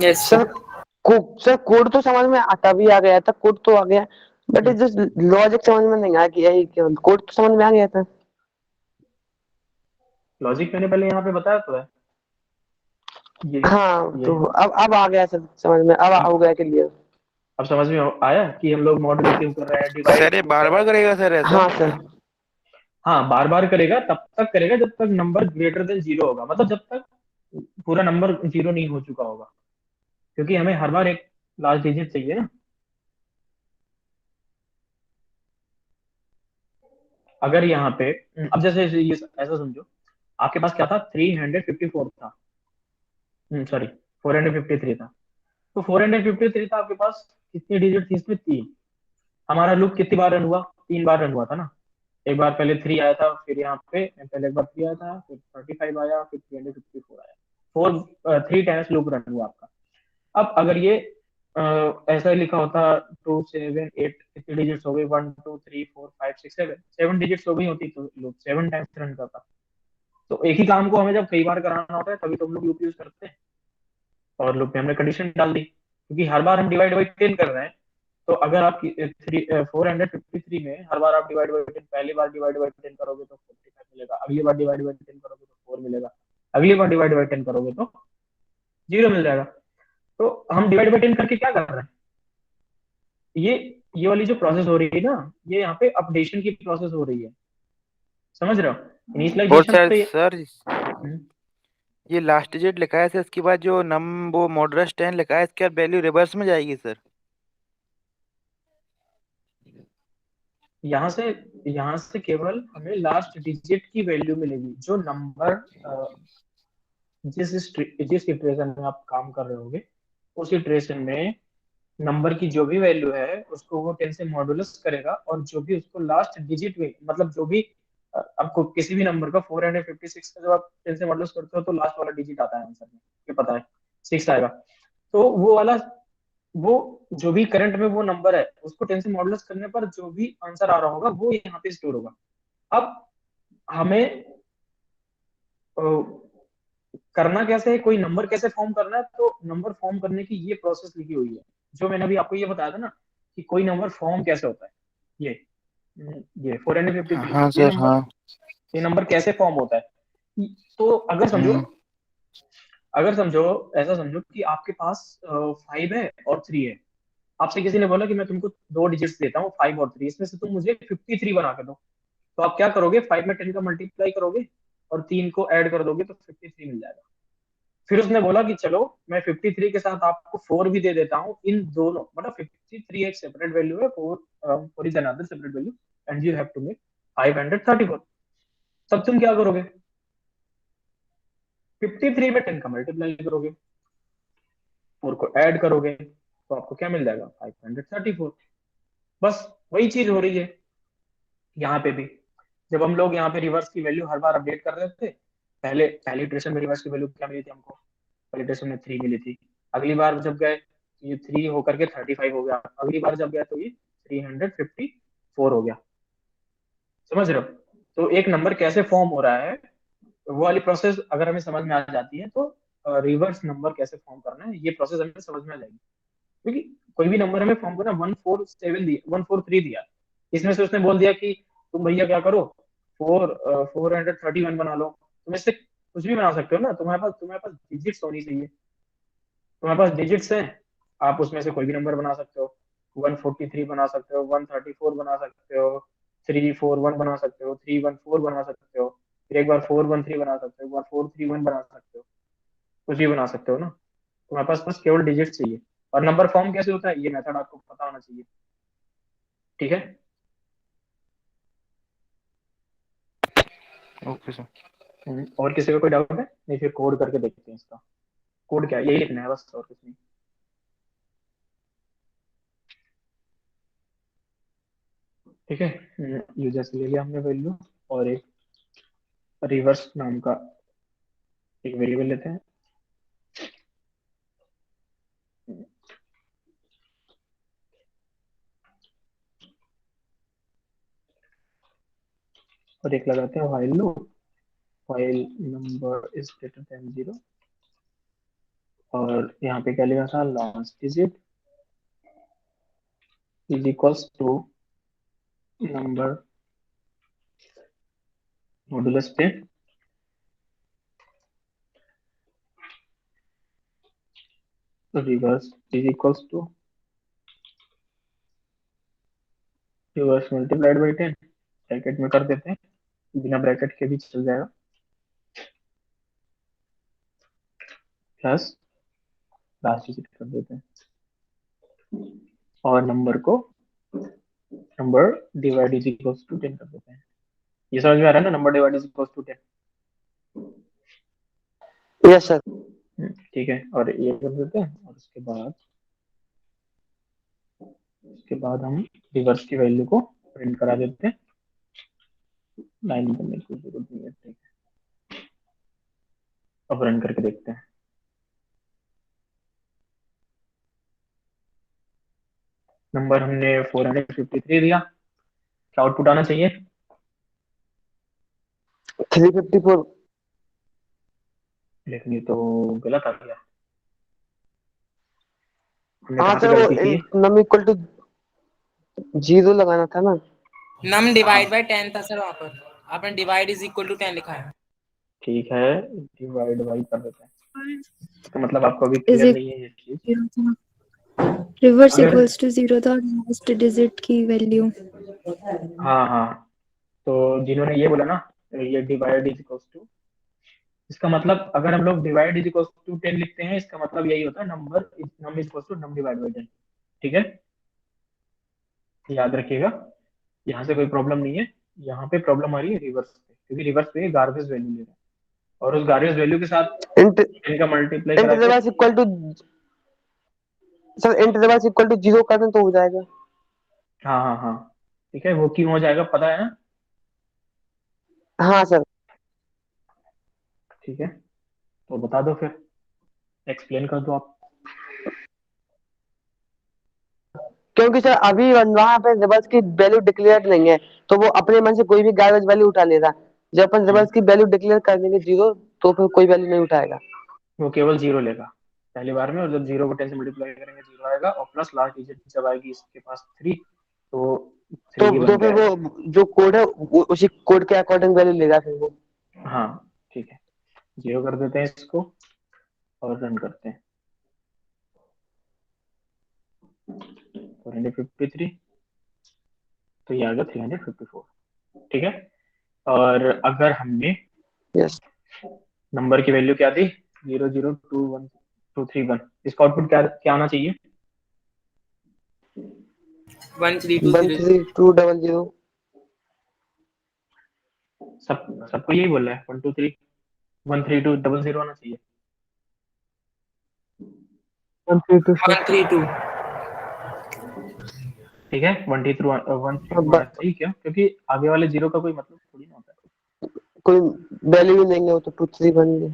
Yes, sir sir. Sir code तो समझ में आता भी आ गया था, कोड तो आ गया, बट ये जो लॉजिक समझ में नहीं आया कि यही क्यों, कोड तो समझ में आ गया था। लॉजिक मैंने पहले यहाँ पे बताया तो है, ये हाँ ये तो अब आ गया सर समझ में, अब हो गया क्लियर। अब समझ में आया कि हम लोग मॉडल क्यों कर रहे हैं, डिवाइड सर ये क्यों कर बार रहे बार हैं। करेगा सर ऐसा? हाँ सर। हाँ बार बार करेगा, तब तक करेगा जब तक नंबर ग्रेटर देन जीरो होगा, मतलब जब तक पूरा नंबर जीरो नहीं हो चुका होगा, क्योंकि हमें हर बार एक लास्ट डिजिट चाहिए ना। अगर यहाँ पे अब जैसे ये ऐसा समझो, आपके पास क्या था 354 था, सॉरी 453 था, तो 453 था आपके पास, कितनी डिजिट थी इसमें? 3। हमारा लूप कितनी बार रन हुआ? 3 बार रन हुआ था ना। एक बार पहले 3 आया था, फिर यहाँ पे पहले एक बार 3 आया था, फिर 35 आया, फिर 354 आया। 3 टाइम्स लूप रन हुआ आपका। अब अगर ये ऐसा लिखा होता 2 7 8, कितनी डिजिट्स हो गई? 1 2 3 4 5 6 7, 7 डिजिट्स हो गई होती तो लूप 7 टाइम्स रन करता। तो एक ही काम को हमें जब कई बार कराना होता है तभी तो हम लोग लूप यूज करते हैं। और लूप में हमने कंडीशन डाल दी, क्योंकि हर बार हम डिवाइड बाई 10 कर रहे हैं। तो अगर आप 453 में हर बार आप डिवाइड बाई 10, पहली बार डिवाइड बाई 10 करोगे तो 45 मिलेगा, अगली बार डिवाइड बाई 10 करोगे तो 4 मिलेगा, अगली बार डिवाइड बाई 10 करोगे तो 0 मिल जाएगा। तो हम डिवाइड बाई 10 करके क्या कर रहे हैं? ये ये वाली जो प्रोसेस हो रही है ना, ये यहाँ पे अपडेशन की प्रोसेस हो रही है, समझ रहे हो? और इनिशियलाइजेशन सर पे सर ये लास्ट डिजिट लिखा है सर, इसके बाद जो वो मॉडुलस 10 लिखा है, इसके बाद वैल्यू रिवर्स में जाएगी सर? यहाँ से केवल हमें लास्ट डिजिट की वैल्यू मिलेगी। जो नंबर जिस इटरेशन में आप काम कर रहे होगे, उस इटरेशन में नंबर की जो भी वैल्यू है उसको वो 10 से मॉडुलस करेगा, और जो भी उसको लास्ट डिजिट में, मतलब जो भी आपको किसी भी नंबर का 456 का जब आप 10 से मॉडुलस करते हो तो लास्ट वाला डिजिट आता है आंसर में, ये पता है 6 आएगा। तो वो वाला, वो जो भी करंट में वो नंबर है उसको 10 से मॉडुलस करने पर जो भी आंसर आ रहा होगा वो यहाँ पे स्टोर होगा। अब हमें अ, करना कैसे है, कोई नंबर कैसे फॉर्म करना है, तो नंबर फॉर्म करने की ये प्रोसेस लिखी हुई है। जो मैंने अभी आपको ये बताया था ना कि कोई नंबर फॉर्म कैसे होता है, ये ये 453, हाँ ये सर नंबर, हाँ। ये नंबर कैसे फॉर्म होता है। तो अगर समझो, ऐसा समझो कि आपके पास 5 है और 3 है। आपसे किसी ने बोला कि मैं तुमको 2 डिजिट्स देता हूँ 5 और 3, इसमें से तुम मुझे 53 बना के दो। तो आप क्या करोगे? 5 में 10 का मल्टीप्लाई करोगे और 3 को ऐड कर दोगे तो 53 मिल जाएगा। फिर उसने बोला कि चलो मैं 53 के साथ आपको 4 भी दे देता हूँ, इन दोनों, मतलब 53 एक सेपरेट वैल्यू है, 4 is another separate value, and you have to make 534। तब तुम क्या करोगे? 53 में 10 का मल्टीप्लाई करोगे, 4 को ऐड करोगे, तो आपको क्या मिल जाएगा? 534। बस वही चीज हो रही है यहाँ पे भी। जब हम लोग यहाँ पे रिवर्स की वैल्यू हर बार अपडेट कर रहे थे, पहले इटरेशन में रिवर्स की वैल्यू क्या मिली थी हमको? पहले इटरेशन में 3 मिली थी। अगली बार जब गए ये 3 होकर के 35 हो गया, अगली बार जब गया तो ये 354 हो गया। समझ रहे हो? तो एक नंबर कैसे फॉर्म हो रहा है, वो वाली प्रोसेस अगर हमें समझ में आ जाती है तो रिवर्स नंबर कैसे फॉर्म करना है ये प्रोसेस हमें समझ में आ जाएगी। क्योंकि कोई भी नंबर हमें फॉर्म करना, 147 दिया, 143 दिया, इसमें से उसने बोल दिया कि तुम भैया क्या करो, 431 बना लो। तुम इससे कुछ भी बना सकते हो ना, तुम्हारे पास डिजिट्स होनी चाहिए। तुम्हारे पास डिजिट्स हैं, आप उसमें से कोई भी नंबर बना सकते हो। 143 बना सकते हो, 134 बना सकते हो, 341 बना सकते हो, 314 बना सकते हो, फिर एक बार 413 बना सकते हो, एक बार 431 बना सकते हो। कुछ भी बना सकते हो ना। तुम्हारे पास बस केवल डिजिट चाहिए। और नंबर फॉर्म कैसे होता है ये मेथड आपको पता होना चाहिए। ठीक है? Okay sir. और किसी का कोई डाउट है? नहीं फिर कोड करके देखते हैं इसका। कोड क्या है? यही लिखना है बस, और कुछ नहीं। ठीक है, यूजर से ले लिया हमने वैल्यू, और एक रिवर्स नाम का एक वेरिएबल लेते हैं। और एक लगाते हैं while loop, while number is greater than 0, और यहाँ पे क्या लिखा था? Last digit is equals to number modulus 10, reverse is equals to reverse multiplied by 10, bracket में कर देते हैं, बिना ब्रैकेट के भी चल जाएगा, प्लस लास्ट डिजिट कर देते हैं, और number divide is equals to 10 कर देते हैं। ये समझ में आ रहा है ना? Number divide is equals to 10। Yes sir. ठीक है, और ये कर देते हैं, और उसके बाद उसके बाद हम रिवर्स की वैल्यू को प्रिंट करा देते हैं। लाइन करने की जरूरत नहीं है, ठीक है। अब रन करके देखते हैं। नंबर हमने 453 दिया, क्या आउटपुट आना चाहिए? 354। लेकिन ये तो गलत आ गया, हमने हाँ कहाँ से सर, वो गलती की है? नम इक्वल टू 0 लगाना था ना। नम डिवाइड बाय 10 था सर, वहाँ पर आपने डिवाइड इज इक्वल टू 10 लिखा है। ठीक है, डिवाइड बाई कर देते हैं। तो मतलब आपको अभी इज क्लियर इट नहीं है ये चीज? रिवर्स अगर इक्वल्स टू 0 था, लास्ट डिजिट की वैल्यू। हाँ हाँ, तो जिन्होंने ये बोला ना, ये डिवाइड इज इक्वल्स टू, इसका मतलब अगर हम लोग डिवाइड इज इक्वल्स टू 10 लिखते हैं, इसका मतलब यही होता है num is equals to num divide by 10। ठीक है, याद रखिएगा, यहाँ से कोई प्रॉब्लम नहीं है। यहाँ पे प्रॉब्लम आ रही है रिवर्स पे, क्योंकि रिवर्स पे गार्बेज वैल्यू ले रहा है, और उस गार्बेज वैल्यू के साथ इंट इनका मल्टीप्लाई इंट करा के। Reverse equal to sir, int reverse equal to 0 कर दें तो हो जाएगा। हाँ हाँ हाँ, ठीक है, वो क्यों हो जाएगा पता है ना? हाँ सर, ठीक है, तो बता दो फिर, एक्सप्लेन कर दो आप। क्योंकि सर अभी वहां पे रिवर्स की वैल्यू डिक्लेयर नहीं है, तो वो अपने मन से कोई भी गार्बेज वैल्यू उठा लेगा। जब अपन रिवर्स की वैल्यू डिक्लेयर कर देंगे 0, तो फिर कोई वैल्यू नहीं उठाएगा। वो केवल जीरो लेगा पहली बार में, और जब जीरो को 10 से मल्टीप्लाई करेंगे जीरो आएगा, और प्लस लास्ट डिजिट जब आएगी इसके पास 3, तो 3 ही तो बन के फिर आएगा। वो जो कोड है उसी कोड के अकॉर्डिंग वैल्यू लेगा फिर वो। हाँ ठीक है, जीरो कर देते हैं इसको और रन करते हैं। 453, तो ये आ गया 354। ठीक है, और अगर हमने यस, नंबर की वैल्यू क्या थी, 0021231, इसका आउटपुट क्या क्या आना चाहिए? 1320। 13200। सबको यही बोल रहा है, 123 13200 आना चाहिए। 132 सर। 132। ठीक है, 132 आना चाहिए, क्या? क्योंकि आगे वाले जीरो का कोई मतलब थोड़ी ना होता कोई वैल्यू ही नहीं है, वो तो 23 बन गए।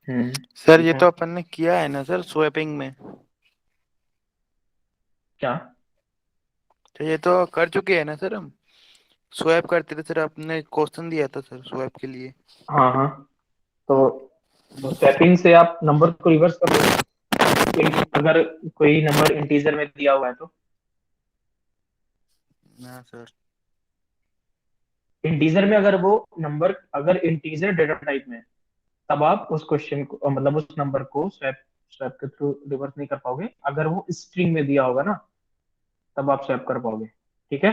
है। सर ठीक ये है, तो अपन ने किया है ना सर स्वैपिंग में। क्या? तो ये तो कर चुके हैं ना सर हम। स्वैप करते थे सर, आपने क्वेश्चन दिया था सर स्वैप के लिए। हाँ हाँ, तो स्वैपिंग से आप नंबर को रिवर्स कर दोगे। अगर कोई नंबर इंटीजर में दिया हुआ है तो हाँ सर। इंटीजर में अगर वो नंबर अगर इंटीजर डेटा टाइप में है, तब आप उस क्वेश्चन को मतलब उस नंबर को स्वैप स्वैप के थ्रू रिवर्स नहीं कर पाओगे। अगर वो स्ट्रिंग में दिया होगा ना, तब आप स्वैप कर पाओगे। ठीक है,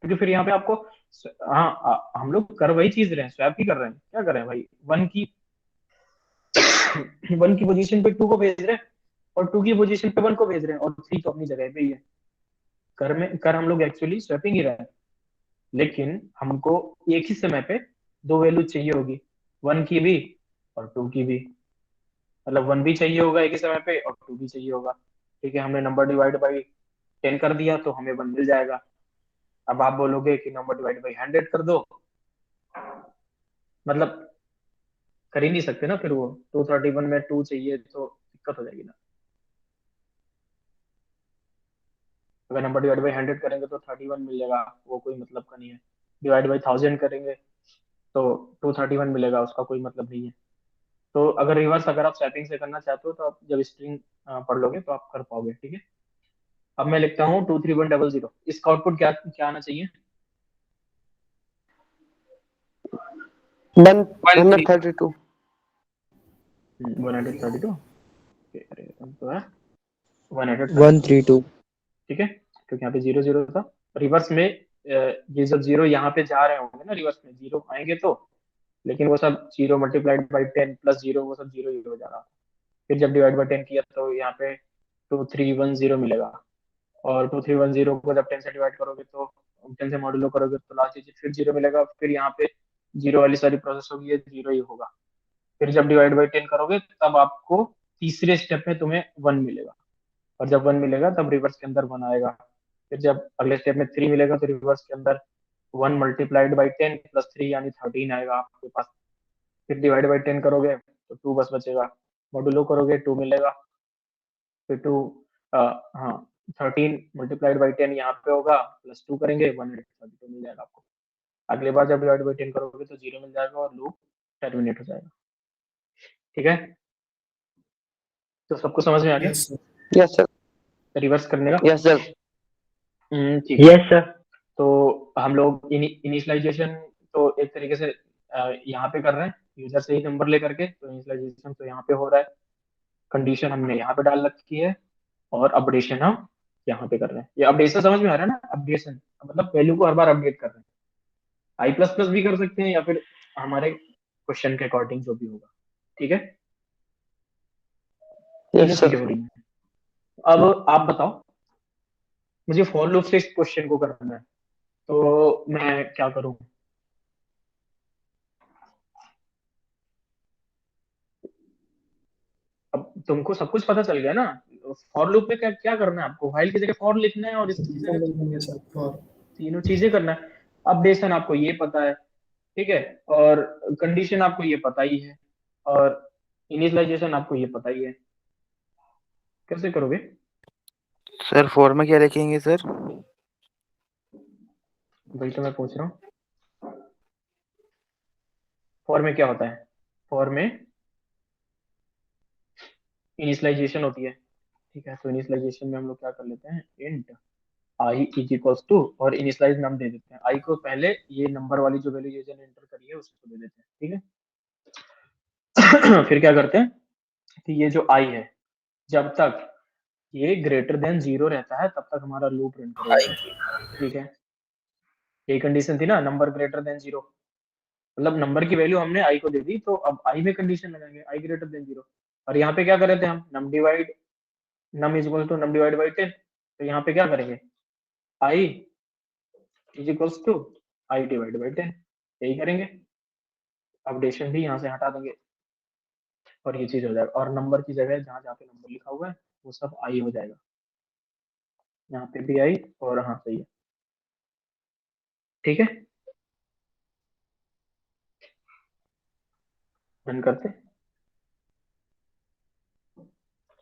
क्योंकि फिर यहाँ पे आपको हाँ हम लोग कर वही चीज रहे हैं, स्वैप ही कर रहे हैं। क्या कर रहे हैं भाई, वन की पोजीशन पे टू को भेज रहे हैं, और टू की पोजीशन पे वन को भेज रहे हैं, और थ्री तो अपनी जगह पे ही है। कर हम लोग एक्चुअली स्वैपिंग ही रहे हैं, लेकिन हमको एक ही समय पे दो वैल्यू चाहिए होगी, वन की भी और टू की भी। मतलब वन भी चाहिए होगा एक ही समय पे, और टू भी चाहिए होगा। ठीक है, हमने नंबर डिवाइड बाई 10 कर दिया तो हमें वन मिल जाएगा। अब आप बोलोगे कि नंबर डिवाइड बाई 100 कर दो, मतलब कर ही नहीं सकते ना, फिर वो 231 में टू चाहिए तो दिक्कत हो जाएगी ना। अगर नंबर डिवाइड बाई 100 करेंगे तो 31 मिलेगा, वो कोई मतलब का नहीं है। डिवाइड बाई 1000 करेंगे तो 231 मिलेगा, उसका कोई मतलब नहीं है। तो अगर रिवर्स अगर आप स्वैपिंग से करना चाहते हो, तो आप जब स्ट्रिंग पढ़ लोगे तो आप कर पाओगे। ठीक है, अब मैं लिखता हूँ 23100, इसका आउटपुट क्या क्या आना चाहिए? 132। 132, अरे तो है 132। 132। ठीक है, क्योंकि यहाँ पे जीरो जीरो था। रिवर्स में ये जब जीरो यहाँ पे जा रहे होंगे ना, रिवर्स में जीरो आएंगे तो, लेकिन वो सब zero multiplied by 10 plus zero, वो सब जीरो जीरो हो जा रहा था। फिर जब डिवाइड बाई 10 किया तो यहाँ पे 2310 मिलेगा, और 2310 को जब 10 से डिवाइड करोगे तो 10 से मॉड्यूलो करोगे तो लास्ट डिजिट फिर जीरो मिलेगा। फिर यहाँ पे जीरो वाली सारी प्रोसेस होगी, ये जीरो ही होगा। फिर जब डिवाइड बाई 10 करोगे तब आपको तीसरे स्टेप में तुम्हें वन मिलेगा, और जब 1 मिलेगा तब रिवर्स के अंदर 1 आएगा। फिर जब अगले स्टेप में 3 मिलेगा तो रिवर्स के अंदर 1 मल्टीप्लाइड बाई 10 प्लस 3 यानी 13 आएगा आपके पास। फिर डिवाइड बाई 10 करोगे तो 2 बस बचेगा, मॉडुलो करोगे 2 मिलेगा, फिर 2 हाँ 13 मल्टीप्लाइड बाई 10 यहाँ पे होगा, प्लस 2 करेंगे 132 मिल जाएगा आपको। अगली बार जब डिवाइड बाई 10 करोगे तो 0 मिल जाएगा और लूप टर्मिनेट हो जाएगा। ठीक है, तो सबको समझ में आ गया यस सर। रिवर्स करने का? Yes sir. ठीक है। Yes sir. तो हम लोग इनिशियलाइजेशन तो एक तरीके से यहाँ पे कर रहे हैं यूजर से ही नंबर लेकर के, तो इनिशियलाइजेशन तो यहाँ पे हो रहा है, कंडीशन हमने यहाँ पे डाल रखी है और अपडेशन हम यहाँ पे कर रहे हैं। ये अपडेशन समझ में आ रहा है ना? अपडेशन मतलब वैल्यू को हर बार अपडेट कर रहे हैं। आई प्लस प्लस भी कर सकते हैं या फिर हमारे क्वेश्चन के अकॉर्डिंग जो भी होगा। ठीक है, तीनों यस चीजें सर। हो रही हैं। अब आप बताओ, मुझे फॉर लूप से इस क्वेश्चन को करना है तो मैं क्या करूं? अब तुमको सब कुछ पता चल गया ना? फॉर लूप में क्या क्या करना है आपको? व्हाइल की जगह फॉर लिखना है और इसकी जगह तीनों चीजें करना है। अपडेशन आपको ये पता है, ठीक है, और कंडीशन आपको ये पता ही है, और इनिशियलाइजेशन आपको ये पता ही है। कैसे करोगे? सर फॉर में क्या लिखेंगे सर? वही तो मैं पूछ रहा हूँ, फॉर में क्या होता है? फॉर में इनिशियलाइजेशन होती है, ठीक है, तो इनिशियलाइजेशन में हम लोग क्या कर लेते हैं, int I is equals to, और इनिशियलाइज नाम दे देते हैं आई को, पहले ये नंबर वाली जो वैल्यू यूजर ने एंटर करी है उसको दे देते हैं, ठीक है। फिर क्या करते हैं कि ये जो आई है जब तक ये ग्रेटर देन 0 रहता है तब तक हमारा लूप रन करेगा, ठीक है। ये कंडीशन थी ना, नंबर ग्रेटर देन 0, मतलब नंबर की वैल्यू हमने आई को दे दी, तो अब आई में कंडीशन लगाएंगे आई ग्रेटर देन 0। और यहाँ पे क्या कर रहे थे हम, num is equal to num divide by 10, तो यहाँ पे क्या करेंगे, I is equals to I divide by 10, यही करेंगे। अपडेशन भी यहाँ से हटा देंगे और ये चीज हो जाएगा, और नंबर की जगह जहाँ जहाँ पे नंबर लिखा हुआ है वो सब आई हो जाएगा, यहाँ पे भी आई, और हाँ सही है, ठीक है। रन करते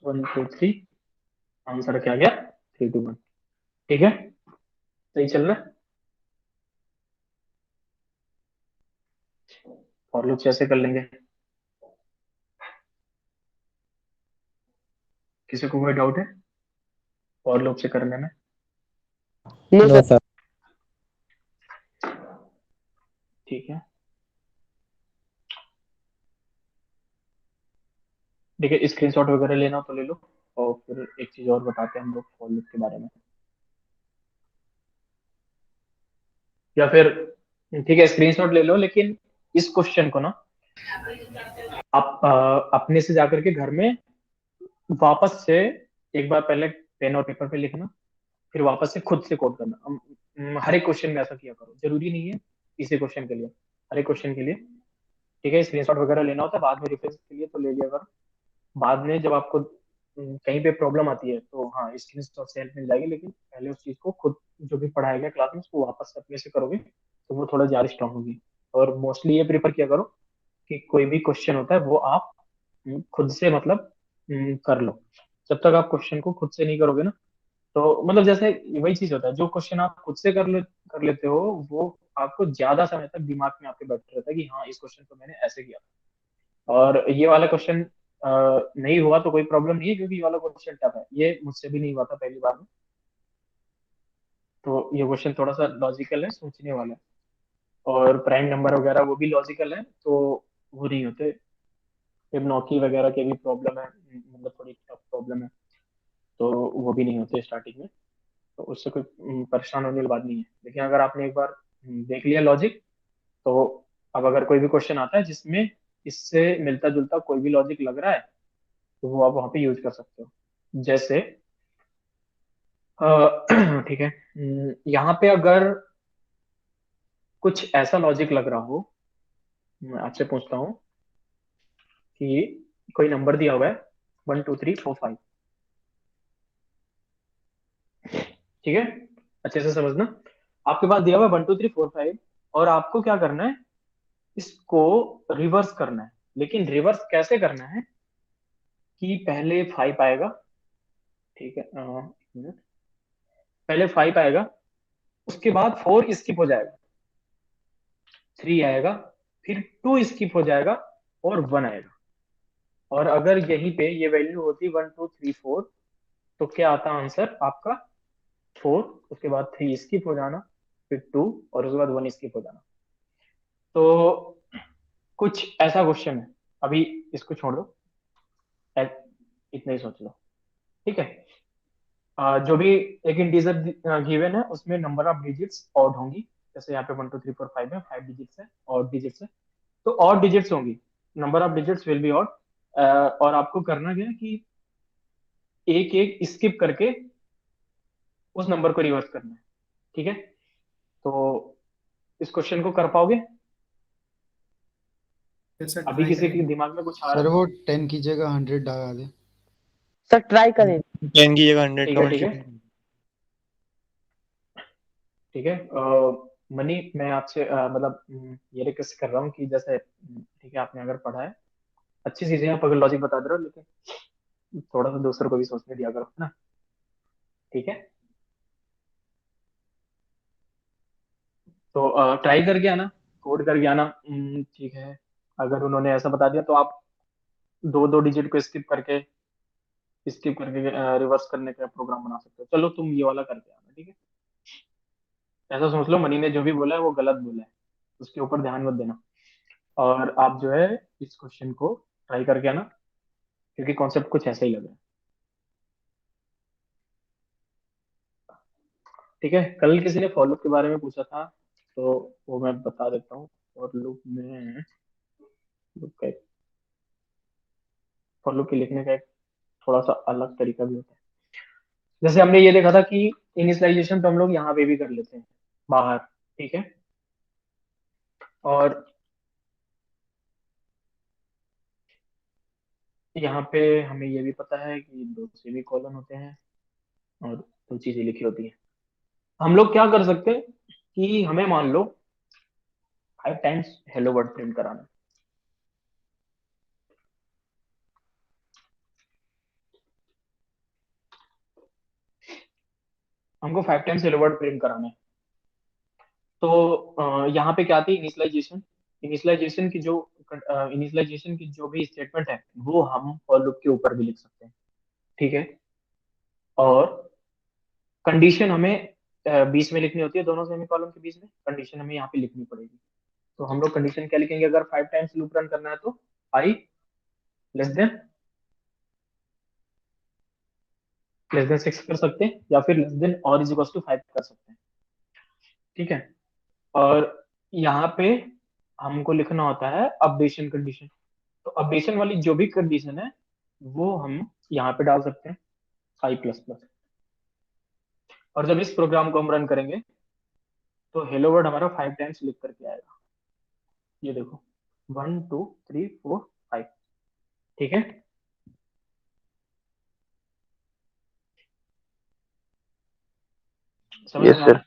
1 2 3, आंसर क्या गया 3 2 1, ठीक है, सही चल रहा है। फॉर लूप कैसे कर लेंगे? किसी को कोई डाउट है फॉर लूप से करने में? No no sir. सर। ठीक है, देखिए स्क्रीनशॉट वगैरह लेना हो तो ले लो, और फिर एक चीज और बताते हैं हम लोग फॉर लूप के बारे में, या फिर ठीक है स्क्रीनशॉट ले लो, लेकिन इस क्वेश्चन को ना आप अपने से जाकर के घर में वापस से एक बार पहले पेन और पेपर पे लिखना, फिर वापस से खुद से कोड करना। हर एक क्वेश्चन में ऐसा किया करो, जरूरी नहीं है इसी क्वेश्चन के लिए, हर एक क्वेश्चन के लिए, ठीक है। स्क्रीनशॉट वगैरह लेना होता है बाद में रेफरेंस के लिए तो ले लिया करो, बाद में जब आपको कहीं पे प्रॉब्लम आती है तो हाँ स्क्रीनशॉट से हेल्प मिल जाएगी, लेकिन पहले उस चीज को खुद जो भी पढ़ाया गया क्लास में उसको वापस से अपने से करोगे तो वो थोड़ा ज्यादा स्ट्रांग होगी। और मोस्टली ये प्रेफर किया करो कि कोई भी क्वेश्चन होता है वो आप खुद से मतलब कर लो। जब तक आप क्वेश्चन को खुद से नहीं करोगे ना, तो मतलब जैसे वही चीज होता है, जो क्वेश्चन आप खुद से कर लेते हो वो आपको ज्यादा समय तक दिमाग में आपके बैठ रहता है कि हाँ इस क्वेश्चन को मैंने ऐसे किया था। और ये वाला क्वेश्चन नहीं हुआ तो कोई प्रॉब्लम नहीं है, क्योंकि ये वाला क्वेश्चन टफ है, ये मुझसे भी नहीं हुआ था पहली बार में, तो ये क्वेश्चन थोड़ा सा लॉजिकल है, सोचने वाला है, और प्राइम नंबर वगैरह वो भी लॉजिकल है, तो वो नहीं होते। फिबोनाची वगैरह के भी प्रॉब्लम है, मतलब थोड़ी टफ प्रॉब्लम है, तो वो भी नहीं होते स्टार्टिंग में, तो उससे कोई परेशान होने वाली बात नहीं है। लेकिन अगर आपने एक बार देख लिया लॉजिक, तो अब अगर कोई भी क्वेश्चन आता है जिसमें इससे मिलता जुलता कोई भी लॉजिक लग रहा है तो वो आप वहां पे यूज कर सकते हो। जैसे ठीक है, यहाँ पे अगर कुछ ऐसा लॉजिक लग रहा हो, मैं आपसे पूछता हूँ कि कोई नंबर दिया हुआ है 1 2 3 4 5, ठीक है, अच्छे से समझना। आपके पास दिया हुआ है 1 2 3 4 5, और आपको क्या करना है, इसको रिवर्स करना है। लेकिन रिवर्स कैसे करना है कि पहले 5 आएगा, ठीक है, एक मिनट। पहले 5 आएगा, उसके बाद 4 स्किप हो जाएगा, 3 आएगा, फिर 2 स्किप हो जाएगा, और 1 आएगा। और अगर यहीं पे ये वैल्यू होती 1 2 3 4, तो क्या आता आंसर आपका 4, उसके बाद 3 स्किप हो जाना, फिर 2, और उसके बाद 1 स्किप हो जाना। तो कुछ ऐसा क्वेश्चन है, अभी इसको छोड़ दो, इतना ही सोच लो, ठीक है। जो भी एक इंटीजर गिवन है उसमें नंबर ऑफ डिजिट्स ऑड होंगी, जैसे यहाँ पे 1 2 3 4 5 है, 5 डिजिट्स है, ऑड डिजिट्स है, तो ऑड डिजिट्स होंगी, number of digits will be odd. और आपको करना क्या है कि एक एक स्किप करके उस नंबर को रिवर्स करना है, ठीक है। तो इस क्वेश्चन को कर पाओगे? अभी किसी के दिमाग में कुछ आ सर रहा वो 10 की जगह 100 लगा दे। सर ट्राई करें। 10 की जगह 100 है? का ठीक है, मल्टीप्लाई। ठीक है। मनी, मैं आपसे मतलब ये रिक्वेस्ट कर रहा हूँ कि जैसे ठीक है, आपने अगर पढ़ा है, अच्छी चीजें आप अगर लॉजिक बता दे रहे हो, लेकिन थोड़ा सा दूसरों को भी सोचने दिया करो, है ना, ठीक है। तो ट्राई करके आना, कोड करके आना, ठीक है। अगर उन्होंने ऐसा बता दिया तो आप दो दो डिजिट को स्किप करके रिवर्स करने का प्रोग्राम बना सकते हो। चलो तुम ये वाला करके आना, ठीक है। ऐसा सोच लो मनी ने जो भी बोला है वो गलत बोला है, उसके ऊपर ध्यान मत देना, और आप जो है इस क्वेश्चन को ट्राई करके आना, क्योंकि कॉन्सेप्ट कुछ ऐसा ही लग रहा है, ठीक है। कल किसी ने फॉर लूप के बारे में पूछा था, तो वो मैं बता देता हूँ। फॉर लूप में फॉर लूप के लिखने का एक थोड़ा सा अलग तरीका भी होता है। जैसे हमने ये देखा था कि इनिशियलाइजेशन तो हम लोग यहाँ पे भी कर लेते हैं बाहर, ठीक है। और यहाँ पे हमें ये भी पता है कि दो सेमी कॉलन होते हैं और दो चीजें लिखी होती हैं। हम लोग क्या कर सकते हैं कि हमें मान लो 5 टाइम्स हेलो वर्ड प्रिंट कराना है, हमको 5 टाइम्स हेलो वर्ड प्रिंट कराना है। तो यहाँ पे क्या आती है, इनिशियलाइजेशन। इनिशियलाइजेशन की जो भी स्टेटमेंट है वो हम फॉर लूप के ऊपर भी लिख सकते हैं, ठीक है। और कंडीशन हमें बीच में लिखनी होती है, दोनों सेमी कॉलम के बीच में कंडीशन हमें यहाँ पे लिखनी पड़ेगी। तो हम लोग कंडीशन क्या लिखेंगे, अगर 5 टाइम्स लूप रन करना है तो आई लेस देन 6 कर सकते हैं, या फिर लेस देन और इज इक्वल टू 5 कर सकते हैं, ठीक है। और यहाँ पे हमको लिखना होता है अपडेशन कंडीशन। तो अपडेशन वाली जो भी कंडीशन है वो हम यहाँ पे डाल सकते हैं 5++। और जब इस प्रोग्राम को हम रन करेंगे तो हेलो वर्ड हमारा 5 टाइम्स लिख करके आएगा, ये देखो 1 2 3 4 5, ठीक है। समझ यस में आ सर। रहा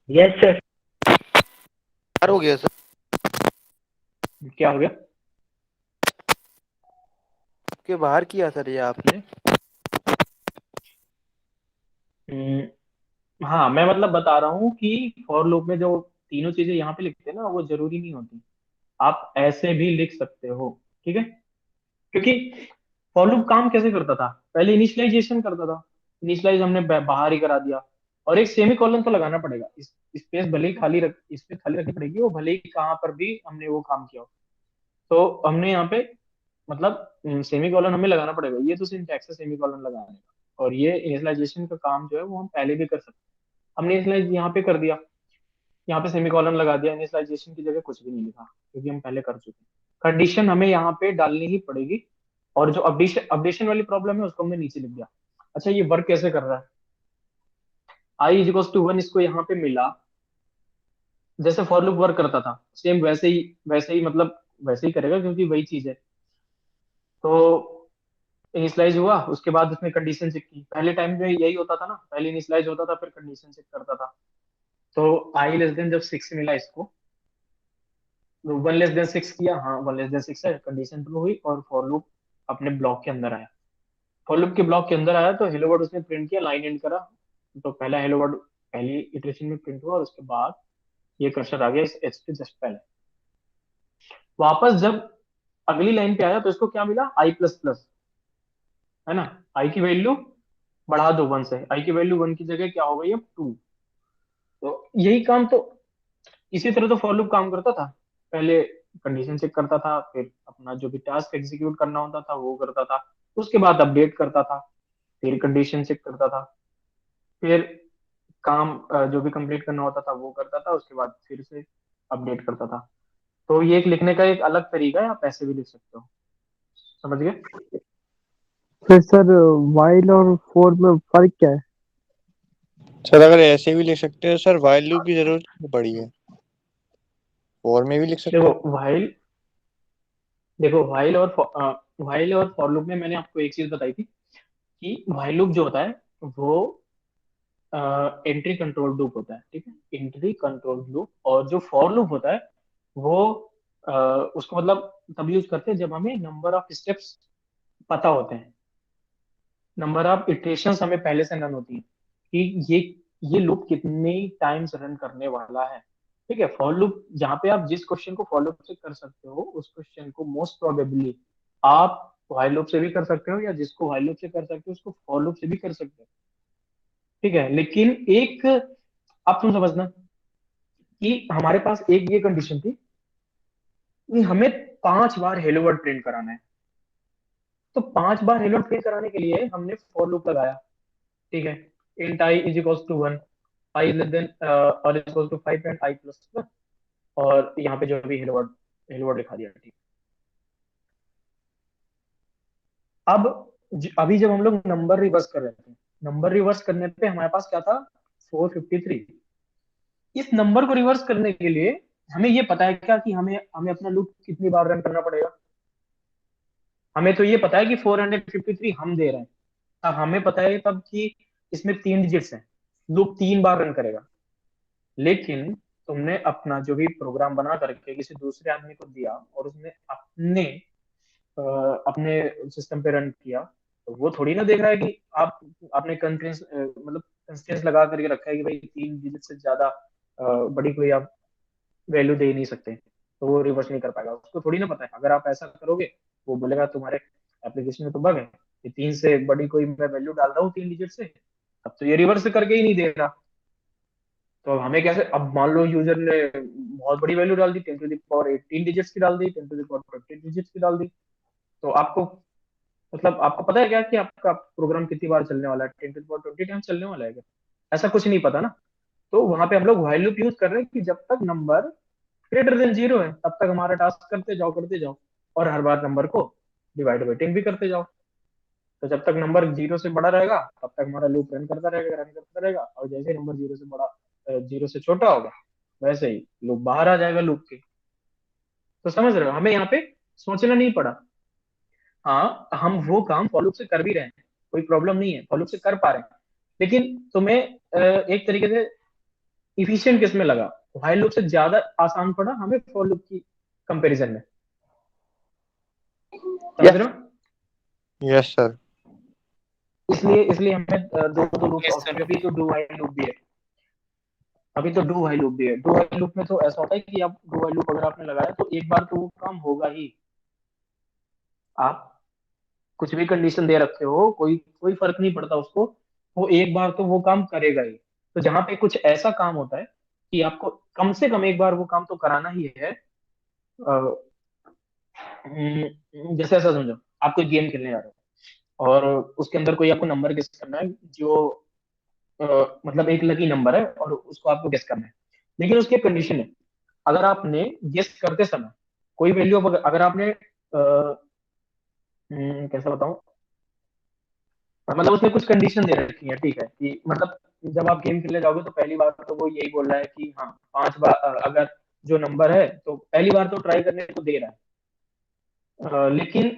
यस सर। हो गया सर। है? क्या हो गया? के बाहर किया सर ये आपने। हाँ, मैं मतलब बता रहा हूँ कि फॉर लूप में जो तीनों चीजें यहाँ पे लिखते हैं ना, वो जरूरी नहीं होती, आप ऐसे भी लिख सकते हो, ठीक है। क्योंकि फॉर लूप काम कैसे करता था, पहले इनिशियलाइजेशन करता था, इनिशियलाइज हमने बाहर ही करा दिया, और एक सेमी कॉलन तो लगाना पड़ेगा, स्पेस भले ही खाली रख, स्पेस खाली रखनी पड़ेगी, वो भले ही कहाँ पर भी हमने वो काम किया हो। तो हमने यहाँ पे मतलब सेमी कॉलन हमें लगाना पड़ेगा, ये तो सिंटैक्स है सेमी कॉलन लगाने का, और ये इनिशियलाइजेशन का काम जो है वो हम पहले भी कर सकते हैं। हमने इनिशियलाइज यहाँ पे कर दिया, यहाँ पे सेमी कॉलन लगा दिया, इनिशियलाइजेशन की जगह कुछ भी नहीं लिखा, क्योंकि हम पहले कर चुके हैं। कंडीशन हमें यहाँ पे डालनी ही पड़ेगी, और जो अपडेशन अपडेशन वाली प्रॉब्लम है उसको हमने नीचे लिख दिया। अच्छा, ये वर्क कैसे कर रहा है, i=1 इसको यहाँ पे मिला, जैसे फॉर लूप वर्क करता था सेम वैसे ही मतलब वैसे ही करेगा, क्योंकि वही चीज है। तो इनिशियलाइज हुआ, उसके बाद उसने कंडीशन चेक की। पहले टाइम में यही होता था ना, पहले इनिशियलाइज होता था फिर कंडीशन चेक करता था। तो आई लेस देन जब 6 मिला इसको, 1 < 6 किया, हाँ 1 < 6 है, कंडीशन ट्रू हुई और फॉर लूप अपने ब्लॉक के अंदर आया। फॉर लूप के ब्लॉक के अंदर आया तो हेलो वर्ड उसने प्रिंट किया, लाइन एंड करा। तो पहला हेलो वर्ड पहली इटरेशन में प्रिंट हुआ और उसके बाद ये कर्सर आ गया इस एच के जस्ट पहले। वापस जब अगली लाइन पे आया तो इसको क्या मिला, आई प्लस प्लस, है ना। आई की वैल्यू बढ़ा दो 1 से, आई की वैल्यू 1 की जगह क्या हो गई अब 2। तो यही काम तो इसी तरह तो फॉर लूप काम करता था। पहले कंडीशन चेक करता था, फिर अपना जो भी टास्क एग्जीक्यूट करना होता था वो करता था, उसके बाद अपडेट करता था, फिर कंडीशन चेक करता था, फिर काम जो भी कंप्लीट करना होता था वो करता था, उसके बाद फिर से अपडेट करता था। तो ये एक लिखने का एक अलग तरीका है, आप ऐसे भी लिख सकते हो। समझ गए? फिर सर वाइल और फोर में फर्क क्या है? सर अगर ऐसे भी लिख सकते हैं सर, वाइल लूप की जरूरत नहीं पड़ी है, और में भी लिख सकते हैं। देखो व्हाइल और फॉर लूप में मैंने आपको एक चीज बताई थी कि व्हाइल लूप जो होता है वो एंट्री कंट्रोल लूप होता है, ठीक है, एंट्री कंट्रोल लूप। और जो फॉर लूप होता है वो उसको मतलब तब यूज करते हैं जब हमें नंबर ऑफ स्टेप्स पता होते हैं, नंबर ऑफ इटरेशंस हमें पहले से नन होती है कि ये लूप कितने टाइम्स रन करने वाला है। ठीक है, फॉर लूप जहाँ पे आप जिस क्वेश्चन को फॉर लूप से कर सकते हो उस क्वेश्चन को मोस्ट प्रोबेबली आप व्हाइल लूप से भी कर सकते हो, या जिसको व्हाइल लूप से कर सकते हो उसको फॉर लूप से भी कर सकते हो। ठीक है, लेकिन एक आप तुम समझना कि हमारे पास एक ये कंडीशन थी कि हमें 5 बार हेलो वर्ड प्रिंट कराना है। तो 5 बार हेलो वर्ड प्रिंट कराने के लिए हमने फॉर लूप लगाया। ठीक है, int I is equals to 1, I less than और equals to 5 and I plus plus, और यहाँ पे जो भी हेलो वर्ड लिखा दिया। ठीक, अब अभी जब हम लोग नंबर रिवर्स कर रहे थे, नंबर रिवर्स करने पे हमारे पास क्या था, 453। इस नंबर को रिवर्स करने के लिए हमें ये पता है क्या कि हमें हमें अपना लूप कितनी बार रन करना पड़ेगा। हमें तो ये पता है कि 453 हम दे रहे हैं। अब हमें पता है तब कि इसमें 3 डिजिट्स हैं, लूप 3 बार रन करेगा। लेकिन तुमने अपना जो भी प्रोग्राम बना करके किसी दूसरे आदमी को दिया और उसने अपने सिस्टम पे रन किया, तो वो थोड़ी ना देख रहा है कि आप आपने कंस्ट्रेंट्स मतलब कंस्ट्रेंट्स लगा करके रखा है कि भाई 3 डिजिट से ज्यादा बड़ी कोई आप वैल्यू दे ही नहीं सकते, तो वो रिवर्स नहीं कर पाएगा। उसको थोड़ी ना पता है। अगर आप ऐसा करोगे वो बोलेगा तुम्हारे एप्लीकेशन में तो बग है, कि 3 से बड़ी कोई मैं वैल्यू डाल रहा हूँ 3 डिजिट से, अब तो ये रिवर्स करके ही नहीं दे रहा। तो अब हमें कैसे, अब मान लो यूजर ने बहुत बड़ी वैल्यू डाल दी, 10 to the power 18 डिजिट्स की डाल दी, 10 to the power 20 डिजिट्स की डाल दी। तो आपको मतलब आपको पता है क्या कि आपका प्रोग्राम कितनी बार चलने वाला है, 10 to the power 20 टाइम चलने वाला है क्या? ऐसा कुछ नहीं पता ना। तो वहां पे हम लोग व्हाइल लूप यूज कर रहे हैं कि जब तक नंबर ग्रेटर देन 0 है तब तक हमारा टास्क करते जाओ, और हर बार नंबर को डिवाइड वेटिंग भी करते जाओ। तो जब तक नंबर 0 से बड़ा रहेगा तब तक हमारा लूप रन करता रहेगा, और जैसे ही नंबर 0 से छोटा होगा वैसे ही लूप बाहर आ जाएगा लूप के। तो समझ रहे हो, हमें यहाँ पे सोचना नहीं पड़ा। हाँ, हम वो काम फॉलो से कर भी रहे हैं, कोई प्रॉब्लम नहीं है, फॉलो से कर पा रहे हैं। लेकिन तुम्हें एक तरीके से इफिशिएंट किस में लगा, व्हाइल लूप से ज्यादा आसान पड़ा हमें फॉर लूप की कंपैरिजन में। समझ रहे हो? Yes sir. इसलिए इसलिए हमें दो दो लूप Yes, ऑप्शन, sir. अभी तो डू व्हाइल लूप भी है। अभी तो डू व्हाइल लूप भी है। डू व्हाइल लूप में तो ऐसा होता है कि आप डू व्हाइल लूप अगर आपने लगाया तो एक बार तो वो काम होगा ही। आप कुछ भी कंडीशन दे रखे हो, कोई कोई फर्क नहीं पड़ता उसको, वो एक बार तो वो काम करेगा ही। तो जहां पे कुछ ऐसा काम होता है कि आपको कम से कम एक बार वो काम तो कराना ही है। जैसे ऐसा समझो, आप कोई गेम खेलने जा रहे हो और उसके अंदर कोई आपको नंबर गेस करना है जो अ, मतलब एक लकी नंबर है और उसको आपको गेस करना है। लेकिन उसकी कंडीशन है, अगर आपने गेस करते समय कोई वैल्यू, अगर आपने कैसा बताऊं, मतलब उसने कुछ कंडीशन दे रखी है, ठीक है, कि मतलब जब आप गेम खेलने जाओगे तो पहली बार तो वो यही बोल रहा है कि हाँ 5 बार अगर जो नंबर है तो पहली बार तो ट्राई करने को दे रहा है। लेकिन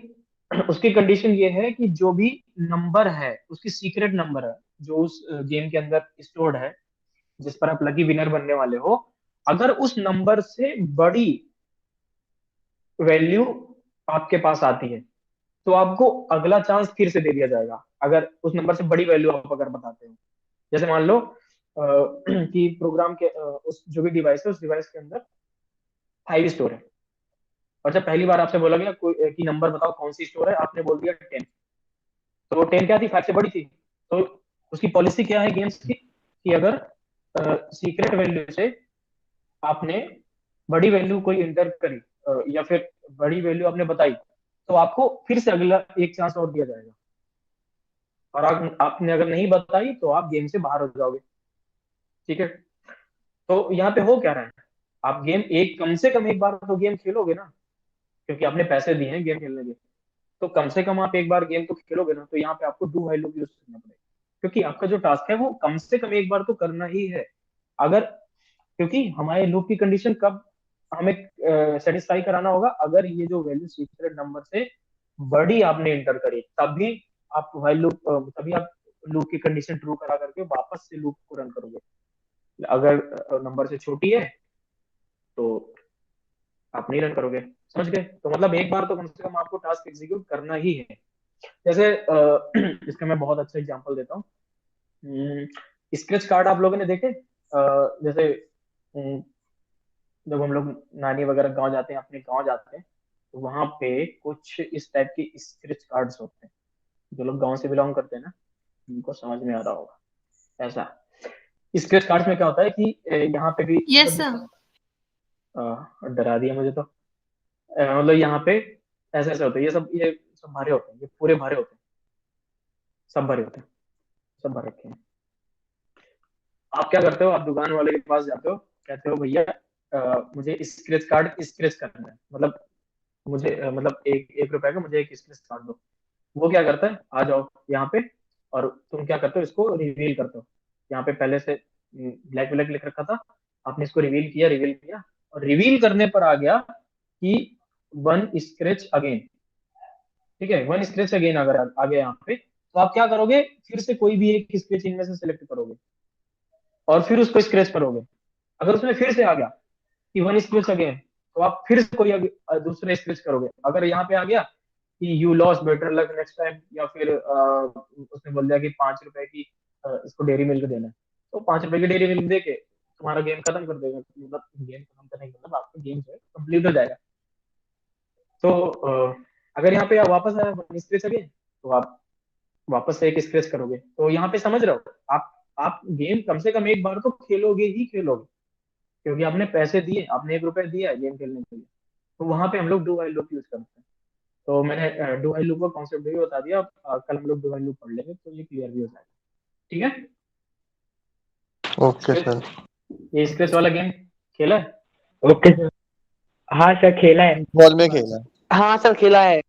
उसकी कंडीशन ये है कि जो भी नंबर है उसकी सीक्रेट नंबर है जो उस गेम के अंदर स्टोर्ड है, जिस पर आप लकी विनर बनने वाले हो, अगर उस नंबर से बड़ी वैल्यू आपके पास आती है तो आपको अगला चांस फिर से दे दिया जाएगा, अगर उस नंबर से बड़ी वैल्यू आप अगर बताते हो। जैसे मान लो कि प्रोग्राम के उस जो भी डिवाइस है उस डिवाइस के अंदर 5 स्टोर है, और जब पहली बार आपसे बोला गया कोई कि नंबर बताओ कौन सी स्टोर है, आपने बोल दिया 10, तो वो 10 क्या थी, 5 से बड़ी थी। तो उसकी पॉलिसी क्या है गेम्स की कि अगर सीक्रेट वैल्यू से आपने बड़ी वैल्यू कोई इंटर करी या फिर बड़ी वैल्यू आपने बताई, तो आपको फिर से अगला एक चांस और दिया जाएगा, और आपने अगर नहीं बताई तो आप गेम से बाहर हो जाओगे। ठीक है, तो यहाँ पे हो क्या रहा है, आप गेम एक कम से कम एक बार तो गेम खेलोगे ना, क्योंकि आपने पैसे दिए हैं गेम खेलने के, तो कम से कम आप एक बार गेम तो खेलोगे ना। तो यहाँ पे आपको डू व्हाइल लूप यूज करना पड़ेगा, क्योंकि आपका जो टास्क है वो कम से कम एक बार तो करना ही है। अगर, क्योंकि हमारे लूप की कंडीशन कब हमें सेटिस्फाई कराना होगा, अगर ये जो वैल्यू सीक्रेट नंबर से बड़ी आपने इंटर करी, तभी आप व्हाइल लूप तभी आप लूप की कंडीशन ट्रू करा करके वापस से लूप को रन करोगे। अगर नंबर से छोटी है तो आप नहीं रन करोगे। समझ गए? तो मतलब एक बार तो कम से कम आपको टास्क एग्जीक्यूट करना ही है। जैसे इसका मैं बहुत अच्छा एग्जांपल देता हूँ। स्क्रैच कार्ड आप लोगों ने देखे? जैसे जब हम लोग नानी वगैरह गांव जाते हैं, अपने गांव जाते हैं, तो वहां पे कुछ इस टाइप के स्क्रैच कार्ड्स होते हैं। जो लोग गांव से बिलोंग करते हैं ना, उनको समझ में आ रहा होगा। ऐसा स्क्रैच कार्ड्स में क्या होता है कि यहाँ पे भी यस मतलब सर। डरा दिया मुझे तो। मतलब यहाँ पे ऐसे ऐसे होते हैं, ये सब भरे होते हैं, ये पूरे भरे होते हैं, सब भरे होते हैं, सब भर रखे हैं। आप क्या करते हो, आप दुकान वाले के पास जाते हो, कहते हो भैया मुझे स्क्रैच कार्ड स्क्रैच करना है, मतलब मुझे मतलब एक रुपए का मुझे एक स्क्रैच कार्ड दो। वो क्या करता है, आ जाओ यहाँ पे, और तुम क्या करते हो, इसको रिवील करते हो। यहाँ पे पहले से ब्लैक ब्लैक लिख रखा था, आपने इसको रिवील किया, और रिवील करने पर आ गया कि वन स्क्रैच अगेन। ठीक है, वन स्क्रैच अगेन अगर आ गया यहाँ पे, तो आप क्या करोगे, फिर से कोई भी एक स्क्रैच इनमें से सिलेक्ट करोगे और फिर उसको स्क्रैच करोगे। अगर उसमें फिर से आ गया कि वन स्क्रैच अगेन, तो आप फिर से कोई दूसरे स्क्रैच करोगे। अगर यहाँ पे आ गया कि you lost, better luck next time, या फिर उसने बोल दिया कि 5 रुपए की इसको डेयरी मिल्क देना है, तो 5 रुपए की डेयरी मिल्क दे के तुम्हारा गेम खत्म कर देगा। मतलब गेम खत्म करने के मतलब आपका गेम जो है कंप्लीट हो जाएगा। तो अगर यहाँ पे आप वापस आया वन स्क्रैच अगेन, तो आप वापस से एक स्क्रैच करोगे। तो यहाँ पे समझ रहे हो, आप गेम कम से कम एक बार तो खेलोगे ही खेलोगे, क्योंकि आपने पैसे दिए, आपने 1 रुपए दिया है गेम खेलने के लिए। तो वहां पे हम लोग डू व्हाइल लूप यूज करते हैं। तो मैंने डू व्हाइल लूप का कॉन्सेप्ट भी बता दिया। कल हम लोग डू व्हाइल लूप पढ़ लेंगे तो ये क्लियर भी हो जाएगा। ठीक है, ओके स्क्रैच, सर। ये स्क्रैच वाला गेम खेला है? Okay sir. हाँ सर खेला है। बॉल में खेला है। हाँ सर खेला है।